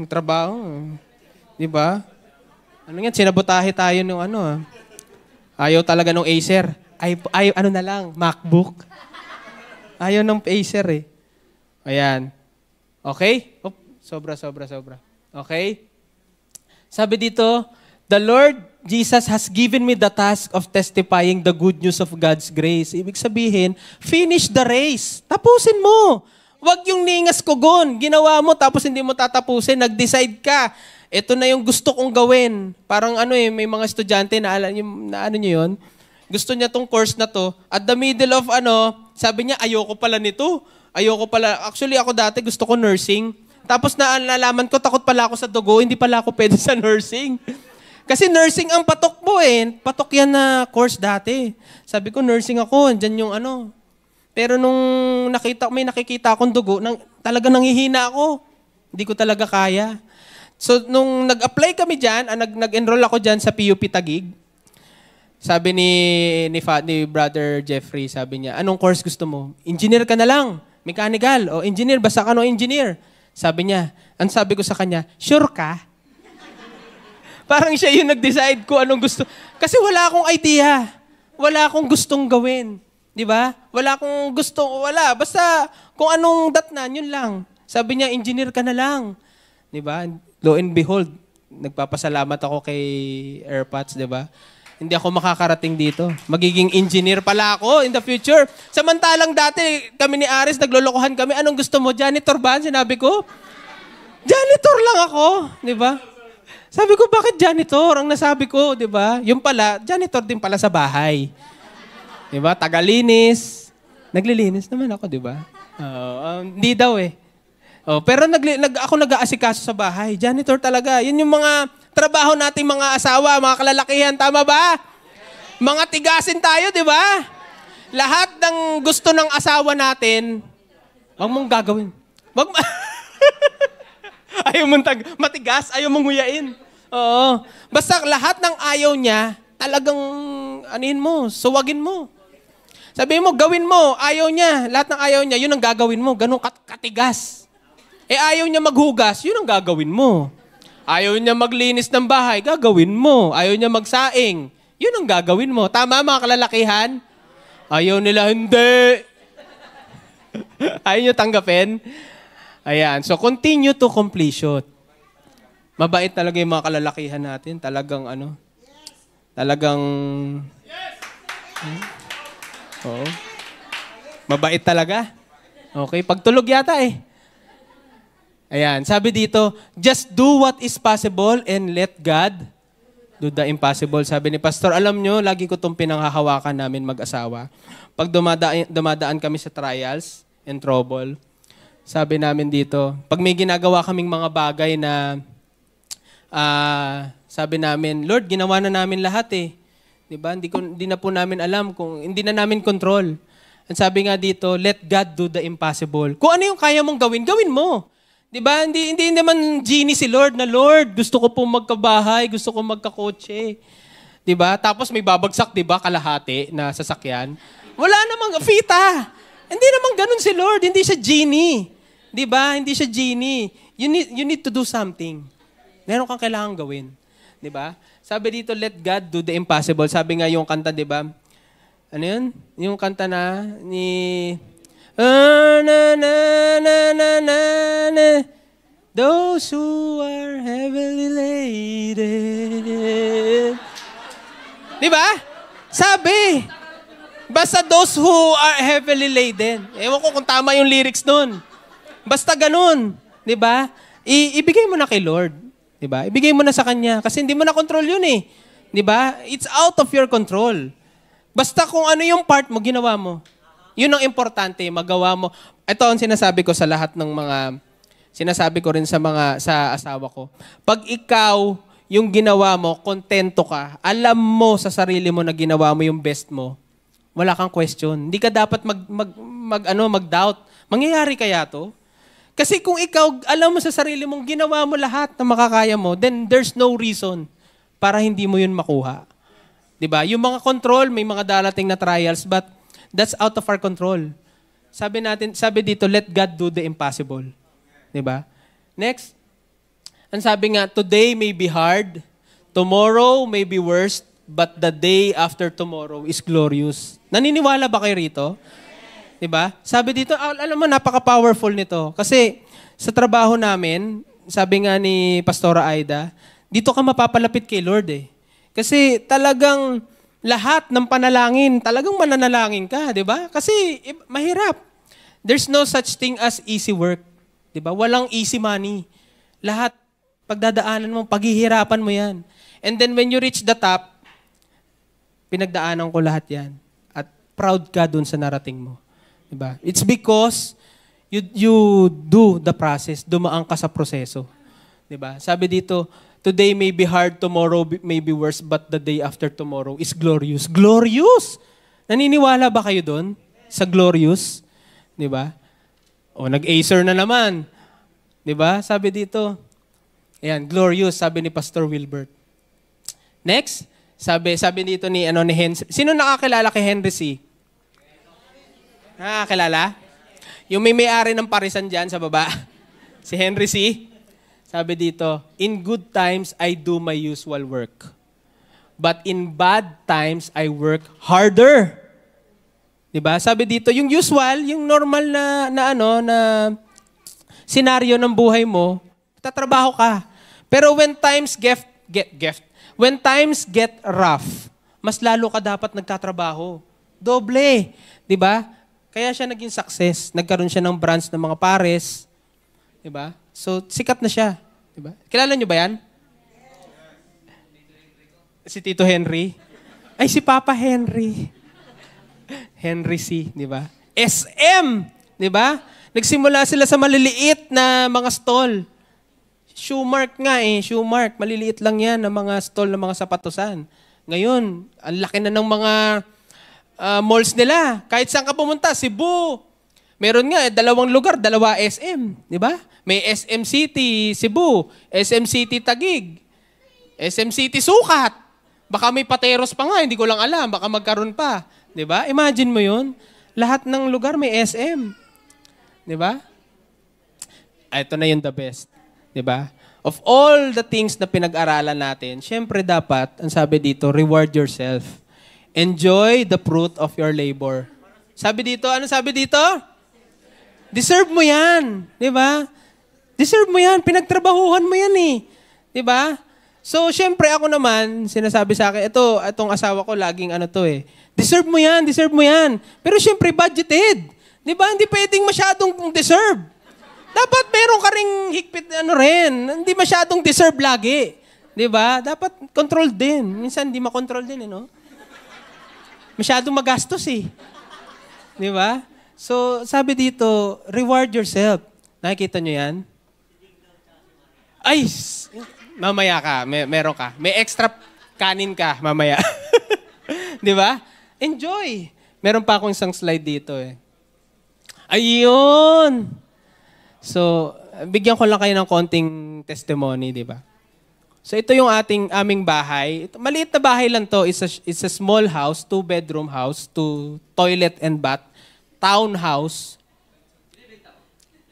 Trabaho. Di ba? Ano yan? Sinabotahe tayo nung ano. Ayaw talaga nung Acer. Ay, ano na lang, MacBook. Ayaw nung Acer eh. Ayan. Okay? Oh, sobra. Okay? Sabi dito, the Lord Jesus has given me the task of testifying the good news of God's grace. Ibig sabihin, finish the race. Tapusin mo. Huwag yung ningas kugon. Ginawa mo tapos hindi mo tatapusin. Nag-decide ka. Ito na yung gusto kong gawin. Parang may mga estudyante na ano nyo yun. Gusto niya tong course na to. At the middle of sabi niya, ayoko pala nito. Actually, ako dati gusto ko nursing. Tapos nalaman ko, takot pala ako sa dugo. Hindi pala ako pwede sa nursing. Kasi nursing ang patok mo eh. Patok yan na course dati. Sabi ko, nursing ako. Diyan yung Pero nung may nakikita akong dugo, talaga nanghihina ako. Hindi ko talaga kaya. So, nung nag-apply kami dyan, nag-enroll ako dyan sa PUP Taguig, sabi ni Brother Jeffrey, sabi niya, anong course gusto mo? Engineer ka na lang. Mechanical. O engineer, basta ka engineer. Sabi niya, ang sabi ko sa kanya, sure ka? Parang siya yung nag-decide ko anong gusto. Kasi wala akong idea. Wala akong gustong gawin. Di ba? Wala. Basta kung anong datnan, yun lang. Sabi niya, engineer ka na lang. Di ba? Lo and behold, nagpapasalamat ako kay AirPods, di ba? Hindi ako makakarating dito. Magiging engineer pala ako in the future. Samantalang dati, kami ni Aris, naglolokohan kami. Anong gusto mo? Janitor ba? Sinabi ko. Janitor lang ako. Di ba? Sabi ko, bakit janitor? Ang nasabi ko, di ba? Yung pala, janitor din pala sa bahay. Di ba? Tagalinis. Naglilinis naman ako, di ba? Hindi daw eh. Pero ako nag-aasikaso sa bahay. Janitor talaga. Yun yung mga trabaho nating mga asawa, mga kalalakihan. Tama ba? Mga tigasin tayo, di ba? Lahat ng gusto ng asawa natin, wag mong gagawin. Ayaw mong matigas, ayaw mong huyain. Oo. Basta lahat ng ayaw niya, talagang suwagin mo. Sabihin mo, gawin mo, ayaw niya. Lahat ng ayaw niya, yun ang gagawin mo. Ganun katigas. Ayaw niya maghugas, yun ang gagawin mo. Ayaw niya maglinis ng bahay, gagawin mo. Ayaw niya magsaing, yun ang gagawin mo. Tama mga kalalakihan? Ayaw nila, hindi. Ayaw niyo tanggapin? Ayan, so continue to completion. Mabait talaga yung mga kalalakihan natin. Talagang Oo. Mabait talaga. Okay, pagtulog yata eh. Ayan, sabi dito, just do what is possible and let God do the impossible. Sabi ni Pastor, alam nyo, lagi ko itong pinanghahawakan namin mag-asawa. Pag dumadaan kami sa trials and trouble, sabi namin dito, pag may ginagawa kaming mga bagay na sabi namin, Lord, ginawa na namin lahat eh. Diba? Hindi na po namin alam kung hindi na namin control. Ang sabi nga dito, let God do the impossible. Kung ano yung kaya mong gawin, gawin mo. Diba? Hindi naman genie si Lord na, Lord, gusto ko po magkabahay, gusto ko magkakotse. Diba? Tapos may babagsak, diba, kalahati na sasakyan. Wala namang fita. Hindi naman ganun si Lord. Hindi siya genie. Diba? Hindi siya genie. You need to do something. Meron kang kailangan gawin. Diba? Sabi dito, let God do the impossible. Sabi nga yung kanta, diba? Ano yun? Yung kanta na ni... na, na, na, na, na, na. Those who are heavily laden. Diba? Sabi. Basta those who are heavily laden. Ewan ko kung tama yung lyrics nun. Basta ganun. Diba? Ibigay mo na kay Lord. Diba? Ibigay mo na sa Kanya. Kasi hindi mo na control yun eh. Diba? It's out of your control. Basta kung ano yung part mo, ginawa mo. Yun ang importante, magawa mo. Ito ang sinasabi ko sa lahat ng mga, sinasabi ko rin sa asawa ko. Pag ikaw, yung ginawa mo, kontento ka, alam mo sa sarili mo na ginawa mo yung best mo, wala kang question. Hindi ka dapat mag-doubt. Mangyayari kaya to? Kasi kung ikaw, alam mo sa sarili mong ginawa mo lahat na makakaya mo, then there's no reason para hindi mo yun makuha. Diba? Yung mga control, may mga darating na trials, but that's out of our control. Sabi dito, let God do the impossible. Diba? Next. Ang sabi nga, today may be hard, tomorrow may be worse, but the day after tomorrow is glorious. Naniniwala ba kayo rito? Diba? Sabi dito, alam mo, napaka-powerful nito. Kasi sa trabaho namin, sabi nga ni Pastora Aida, dito ka mapapalapit kay Lord eh. Kasi talagang lahat ng panalangin, talagang mananalangin ka, di ba? Kasi mahirap. There's no such thing as easy work. Di ba? Walang easy money. Lahat, pagdadaanan mo, paghihirapan mo yan. And then when you reach the top, pinagdaanan ko lahat yan. At proud ka dun sa narating mo. Di ba? It's because you do the process, dumaan ka sa proseso. Di ba? Sabi dito, today may be hard, tomorrow may be worse, but the day after tomorrow is glorious. Glorious! Naniniwala ba kayo doon? Sa glorious? Di ba? O, nag-Acer na naman. Di ba? Sabi dito, ayan, glorious, sabi ni Pastor Wilbert. Next, sabi dito ni Henry. Sino nakakilala kay Henry C? Nakakilala? Yung may-ari ng parisan dyan sa baba. Si Henry C. Sabi dito, in good times, I do my usual work. But in bad times, I work harder. Diba? Sabi dito, yung usual, yung normal na senaryo ng buhay mo, tatrabaho ka. Pero when times when times get rough, mas lalo ka dapat nagtatrabaho. Doble. Diba? Kaya siya naging success. Nagkaroon siya ng branch ng mga pares. Diba? So, sikat na siya. Diba? Kilala niyo ba yan? Si Tito Henry? Ay, si Papa Henry. Henry C. Diba? SM! Diba? Nagsimula sila sa maliliit na mga stall. Shoemark nga eh. Shoemark. Maliliit lang yan ng mga stall ng mga sapatusan. Ngayon, ang laki na ng mga malls nila. Kahit saan ka pumunta, Cebu. Meron nga, 2 lugar, 2 SM. Diba? May SM City, Cebu, SM City Taguig, SM City Sukat. Baka may Pateros pa nga, hindi ko lang alam. Baka magkaroon pa. Diba? Imagine mo yun. Lahat ng lugar may SM. Diba? Ito na yung the best. Diba? Of all the things na pinag-aralan natin, syempre dapat, ang sabi dito, reward yourself. Enjoy the fruit of your labor. Sabi dito, ano sabi dito? Deserve mo yan. Diba? Deserve mo yan. Pinagtrabahuhan mo yan eh. Diba? So, syempre ako naman, sinasabi sa akin, itong asawa ko, laging deserve mo yan. Pero syempre, budgeted. Di ba? Hindi pwedeng masyadong deserve. Dapat meron ka ring higpit hindi masyadong deserve lagi. Di ba? Dapat controlled din. Minsan, hindi makontrol din, no? Masyadong magastos, eh. Di ba? So, sabi dito, reward yourself. Nakikita nyo yan? Ay, mamaya ka, meron ka. May extra kanin ka, mamaya. Di ba? Enjoy. Meron pa akong isang slide dito, eh. Ayun! So, bigyan ko lang kayo ng konting testimony, di ba? So, ito yung aming bahay. Maliit na bahay lang to. It's a small house, 2-bedroom house, 2 toilet and bath, townhouse.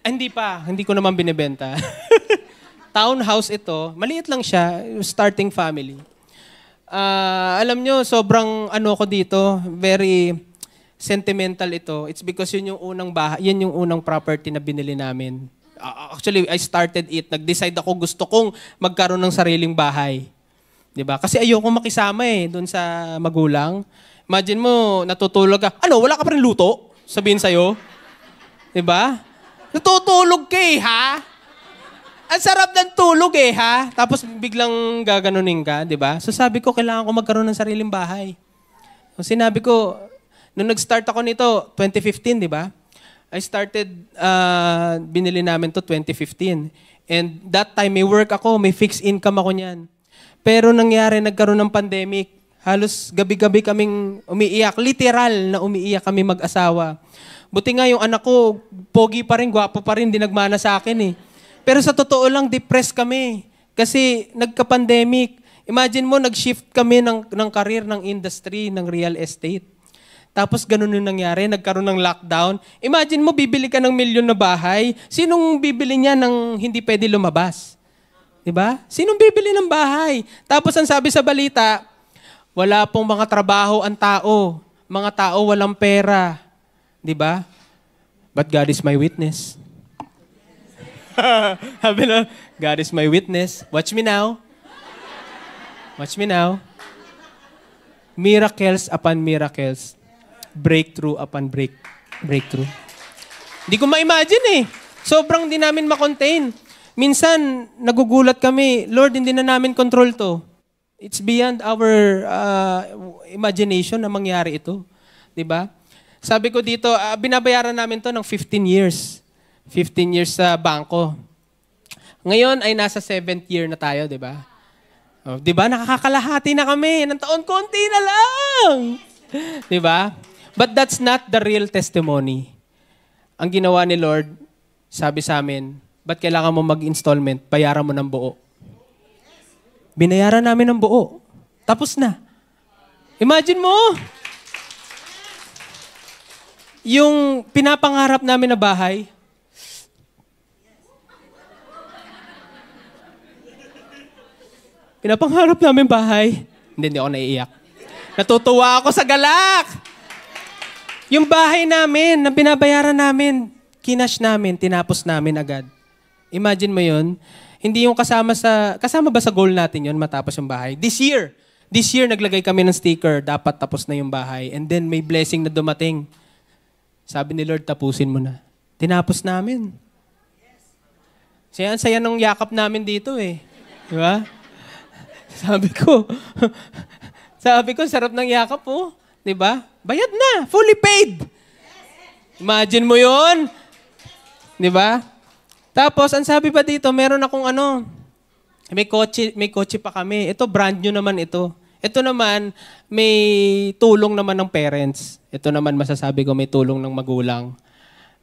Hindi pa. Hindi ko naman binibenta. Townhouse ito. Maliit lang siya. Starting family. Alam nyo, sobrang ko dito. Very sentimental ito. It's because yun yung unang bahay, yun yung unang property na binili namin. Actually, I started it. Nag-decide ako gusto kong magkaroon ng sariling bahay. 'Di ba? Kasi ayoko makisama doon sa magulang. Imagine mo, natutulog ka. Wala ka pa rin luto? Sabihin sa'yo. 'Di ba? Natutulog ka ha? Ang sarap ng tulog ha? Tapos biglang gaganunin ka, 'di ba? So sabi ko, kailangan ko magkaroon ng sariling bahay. So sinabi ko, nung nag-start ako nito, 2015, di ba? I started, binili namin to 2015. And that time, may work ako, may fixed income ako niyan. Pero nangyari, nagkaroon ng pandemic. Halos gabi-gabi kaming umiiyak. Literal na umiiyak kami mag-asawa. Buti nga yung anak ko, pogi pa rin, gwapo pa rin, di nagmana sa akin eh. Pero sa totoo lang, depressed kami. Kasi nagka-pandemic. Imagine mo, nag-shift kami ng career, ng industry, ng real estate. Tapos ganun yung nangyari, nagkaroon ng lockdown. Imagine mo, bibili ka ng milyon na bahay. Sinong bibili niya ng hindi pwede lumabas? Diba? Sinong bibili ng bahay? Tapos ang sabi sa balita, wala pong mga trabaho ang tao. Mga tao walang pera. Diba? But God is my witness. Sabi na, God is my witness. Watch me now. Watch me now. Miracles upon miracles. Breakthrough upon breakthrough. Hindi ko ma-imagine Sobrang di namin ma-contain. Minsan, nagugulat kami, Lord, hindi na namin control to. It's beyond our imagination na mangyari ito. Diba? Sabi ko dito, binabayaran namin to ng 15 years. 15 years sa bangko. Ngayon ay nasa 7th year na tayo, diba? Diba? Nakakalahati na kami. Ng taon, konti na lang. Diba? But that's not the real testimony. Ang ginawa ni Lord, sabi sa amin, ba't kailangan mo mag-installment? Bayaran mo ng buo. Binayaran namin ng buo. Tapos na. Imagine mo, yung pinapangarap namin na bahay, pinapangarap namin bahay, hindi ako naiiyak. Natutuwa ako sa galak. Yung bahay namin, na binabayaran namin, kinash namin, tinapos namin agad. Imagine mo yun. Hindi yung kasama ba sa goal natin yun, matapos yung bahay? This year, naglagay kami ng sticker, dapat tapos na yung bahay. And then may blessing na dumating. Sabi ni Lord, tapusin mo na. Tinapos namin. Saya ng yakap namin dito Di ba? Sabi ko, sarap ng yakap Di ba? Bayad na. Fully paid. Imagine mo yon, di ba? Tapos, ang sabi pa dito, meron akong may kotse pa kami. Ito, brand new naman ito. Ito naman, may tulong naman ng parents. Ito naman, masasabi ko, may tulong ng magulang.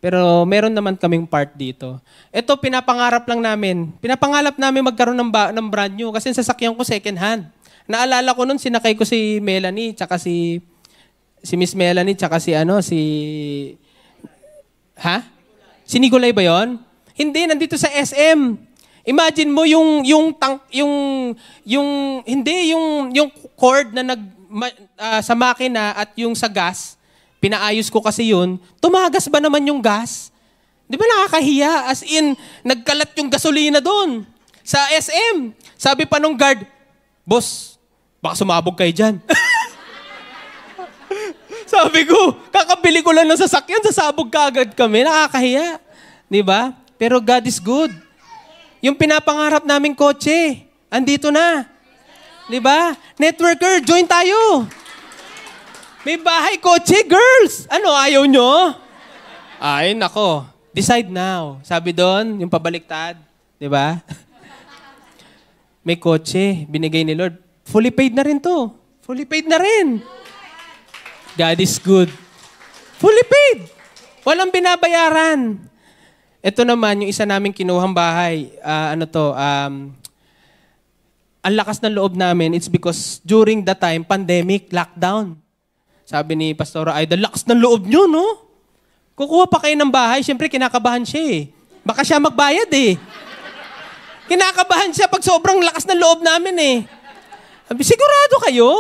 Pero meron naman kaming part dito. Ito, pinapangarap lang namin. Pinapangarap namin magkaroon ng brand new kasi sasakyan ko second hand. Naalala ko nun, sinakay ko si Melanie, tsaka si Miss Melanie, tsaka si Si Nicolay ba yon? Hindi, nandito sa SM. Imagine mo yung cord na sa makina at yung sa gas, pinaayos ko kasi yun, tumagas ba naman yung gas? Di ba nakakahiya? As in, nagkalat yung gasolina doon sa SM. Sabi pa nung guard, Boss, baka sumabog kayo dyan. Sabi ko, kakabili ko lang ng sasakyan, sasabog ka agad kami. Nakakahiya. Di ba? Pero God is good. Yung pinapangarap naming kotse, andito na. Di ba? Networker, join tayo. May bahay, kotse, girls. Ano, ayaw nyo? Ay, nako. Decide now. Sabi doon, yung pabaliktad. Di ba? May kotse, binigay ni Lord. Fully paid na rin to. Fully paid na rin. God is good. Fully paid. Walang binabayaran. Ito naman, yung isa naming kinuhang bahay. Ang lakas ng loob namin, it's because during that time, pandemic, lockdown. Sabi ni Pastora Aida, lakas ng loob nyo, no? Kukuha pa kayo ng bahay, siyempre kinakabahan siya eh. Baka siya magbayad eh. Kinakabahan siya pag sobrang lakas ng loob namin eh. Sabi, sigurado kayo?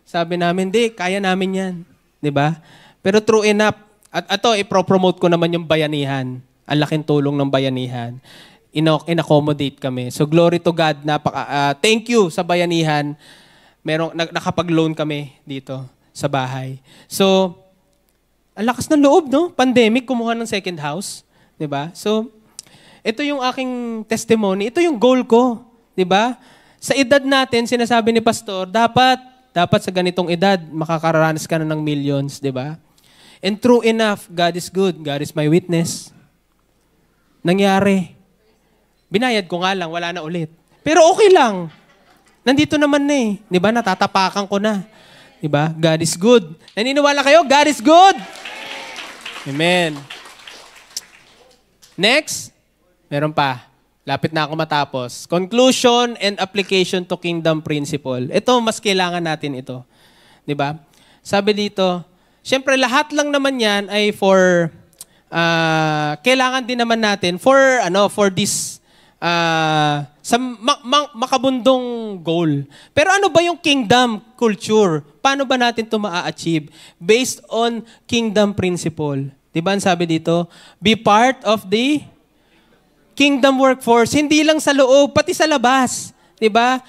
Sabi namin, di, kaya namin yan. Diba? Pero true enough, at ito, ipropromote ko naman yung bayanihan. Ang laking tulong ng bayanihan. In-accommodate kami. So glory to God, thank you sa bayanihan. Nakapag-loan kami dito sa bahay. So, ang lakas ng loob, no? Pandemic, kumuha ng second house. Diba? So, ito yung aking testimony. Ito yung goal ko. Diba? Sa edad natin, sinasabi ni Pastor, dapat sa ganitong edad, makakaranas ka na ng millions. Diba? And true enough, God is good. God is my witness. Nangyari. Binayad ko nga lang, wala na ulit. Pero okay lang. Nandito naman na eh. Diba? Natatapakan ko na. Diba? God is good. Naniniwala kayo? God is good. Amen. Next. Meron pa. Lapit na ako matapos. Conclusion and application to kingdom principle. Ito, mas kailangan natin ito. Diba? Sabi dito, syempre lahat lang naman yan ay for, kailangan din naman natin for this sa makabundong goal. Pero ano ba yung kingdom culture? Paano ba natin ito ma-achieve? Based on kingdom principle. Diba ang sabi dito? Be part of the kingdom workforce. Hindi lang sa loob, pati sa labas. Diba?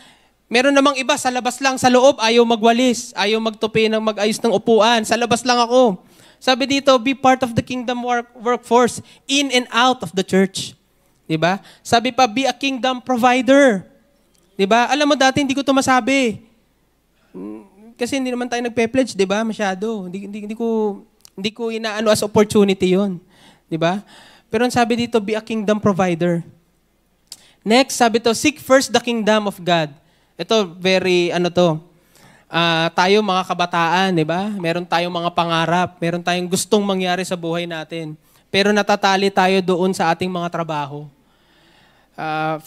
Meron namang iba, sa labas lang, sa loob, ayaw magwalis, ayaw magtupi ng mag-ayos ng upuan. Sa labas lang ako. Sabi dito, be part of the kingdom workforce in and out of the church. Diba? Sabi pa, be a kingdom provider. Diba? Alam mo dati, hindi ko ito masabi. Kasi hindi naman tayo nagpe-pledge, diba? Masyado. Hindi ko inaano as opportunity yon, diba? Pero ang sabi dito, be a kingdom provider. Next, sabi to, seek first the kingdom of God. Ito, very, tayo mga kabataan, diba? Meron tayong mga pangarap. Meron tayong gustong mangyari sa buhay natin. Pero natatali tayo doon sa ating mga trabaho.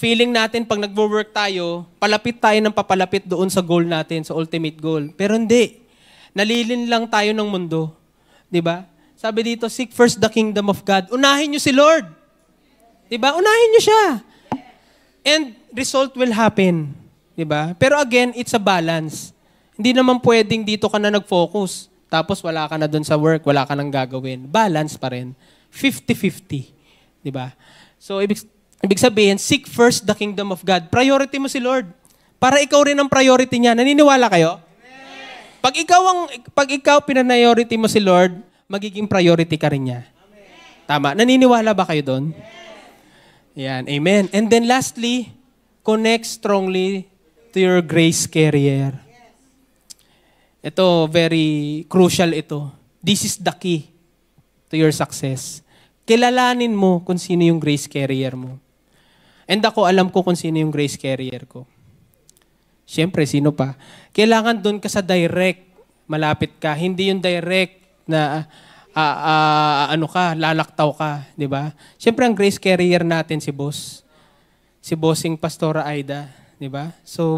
Feeling natin pag nagwo-work tayo, palapit tayo ng papalapit doon sa goal natin, sa ultimate goal. Pero hindi. Nalilin lang tayo ng mundo. Diba? Sabi dito, seek first the kingdom of God. Unahin nyo si Lord. Diba? Unahin nyo siya. And result will happen. Diba? Pero again, it's a balance. Hindi naman pwedeng dito ka na nag-focus. Tapos wala ka na doon sa work, wala ka nang gagawin. Balance pa rin. 50-50. Diba? So, ibig sabihin, seek first the kingdom of God. Priority mo si Lord. Para ikaw rin ang priority niya. Naniniwala kayo? Amen. Pag ikaw pinaniority mo si Lord, magiging priority ka rin niya. Amen. Tama. Naniniwala ba kayo doon? Yan. Amen. And then lastly, connect strongly to your grace carrier. Ito, very crucial ito. This is the key to your success. Kilalanin mo kung sino yung grace carrier mo. And ako, alam ko kung sino yung grace carrier ko. Siyempre, sino pa? Kailangan doon ka sa direct, malapit ka. Hindi yung direct na lalaktaw ka, di ba? Siyempre, ang grace carrier natin si Boss. Si Bossing Pastora Aida, di ba? So,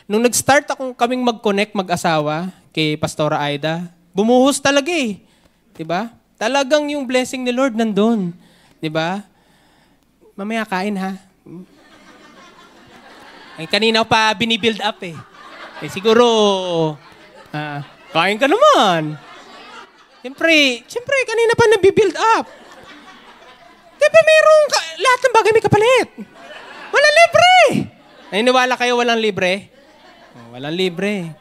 nung nag-start kaming mag-connect, mag-asawa kay Pastora Aida, bumuhos talaga eh. Di ba? Talagang yung blessing ni Lord nandun. Di ba? Mamaya kain ha. Ay, kanina pa binibuild up eh. Siguro, kain ka naman. Siyempre, kanina pa nabibuild up. Di ba lahat ng bagay may kapalit? Wala libre. Naniniwala kayo walang libre? Oh, walang libre.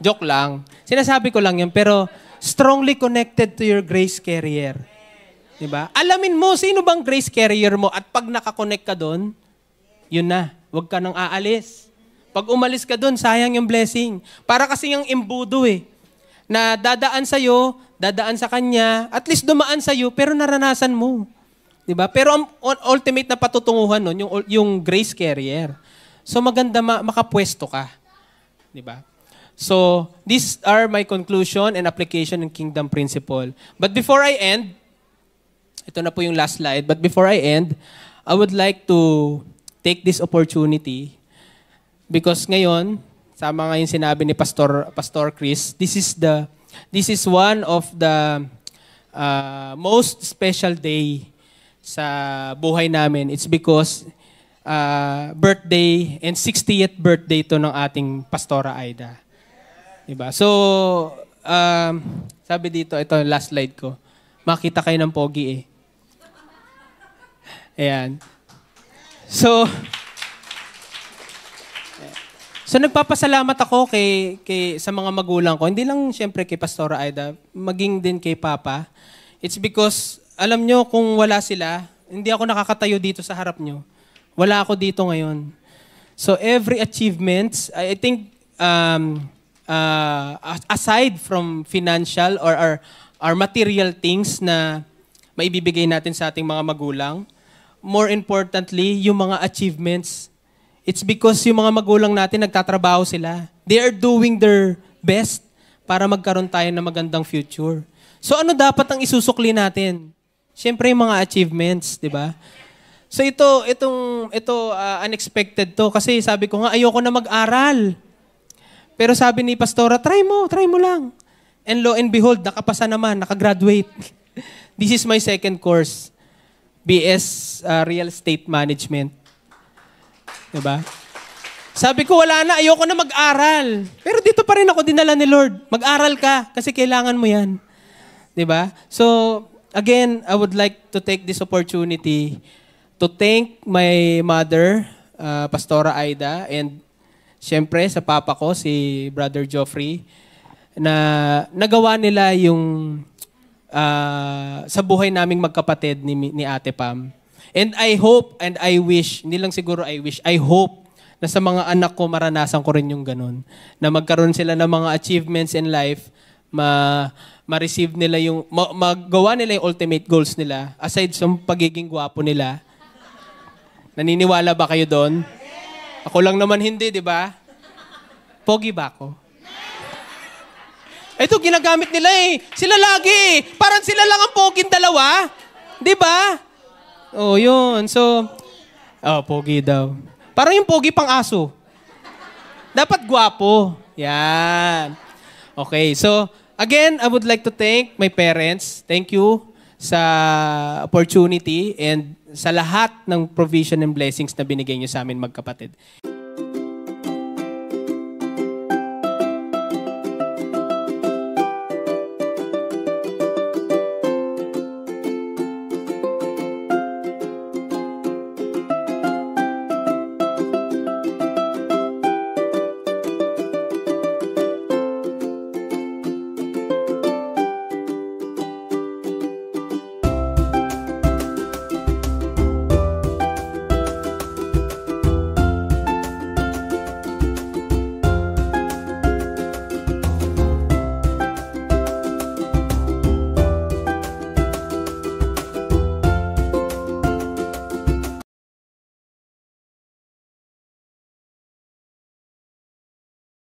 Joke lang. Sinasabi ko lang yun, pero strongly connected to your grace carrier. Diba? Alamin mo, sino bang grace carrier mo at pag nakakonect ka doon, yun na. Huwag ka nang aalis. Pag umalis ka doon, sayang yung blessing. Para kasi yung imbudo na dadaan sa'yo, dadaan sa kanya, at least dumaan sa'yo, pero naranasan mo. Diba? Pero ang ultimate na patutunguhan nun, yung grace carrier. So maganda makapwesto ka. Diba? So, these are my conclusion and application in kingdom principle. But before I end, ito na po yung last slide, but before I end, I would like to take this opportunity because ngayon, sama nga yung sinabi ni Pastor Chris, this is one of the most special day sa buhay namin. It's because birthday and 60th birthday to ng ating Pastora Aida. Diba? So, sabi dito, ito last slide ko. Makita kayo ng pogi Ayan. So nagpapasalamat ako sa mga magulang ko. Hindi lang siyempre kay Pastora Aida, maging din kay Papa. It's because, alam nyo, kung wala sila, hindi ako nakakatayo dito sa harap nyo. Wala ako dito ngayon. So every achievements, I think, aside from financial or material things na maibibigay natin sa ating mga magulang, more importantly, yung mga achievements, it's because yung mga magulang natin nagtatrabaho sila. They are doing their best para magkaroon tayo ng magandang future. So ano dapat ang isusukli natin? Siyempre yung mga achievements, di ba? So ito unexpected to kasi sabi ko nga ayoko na mag-aral. Pero sabi ni Pastora, try mo lang. And lo and behold, nakapasa naman, nakagraduate. This is my second course. BS Real Estate Management. Diba? Sabi ko, wala na, ayoko na mag-aral. Pero dito pa rin ako dinala ni Lord. Mag-aral ka kasi kailangan mo yan. Diba? So, again, I would like to take this opportunity to thank my mother, Pastora Aida, and siyempre, sa papa ko, si Brother Joffrey, na nagawa nila yung sa buhay naming magkapatid ni Ate Pam. And I hope and I wish, hindi lang siguro I wish, I hope na sa mga anak ko maranasan ko rin yung ganun. Na magkaroon sila ng mga achievements in life, ma-receive nila yung, magawa nila yung ultimate goals nila, aside sa pagiging gwapo nila. Naniniwala ba kayo doon? Ako lang naman hindi, di ba? Pogi ba ako? Ito, ginagamit nila Sila lagi. Parang sila lang ang poging dalawa. Di ba? Oh, yun. So, pogi daw. Parang yung pogi pang aso. Dapat gwapo. Yan. Okay, so, again, I would like to thank my parents. Thank you sa opportunity and sa lahat ng provision and blessings na binigay niyo sa amin magkapatid.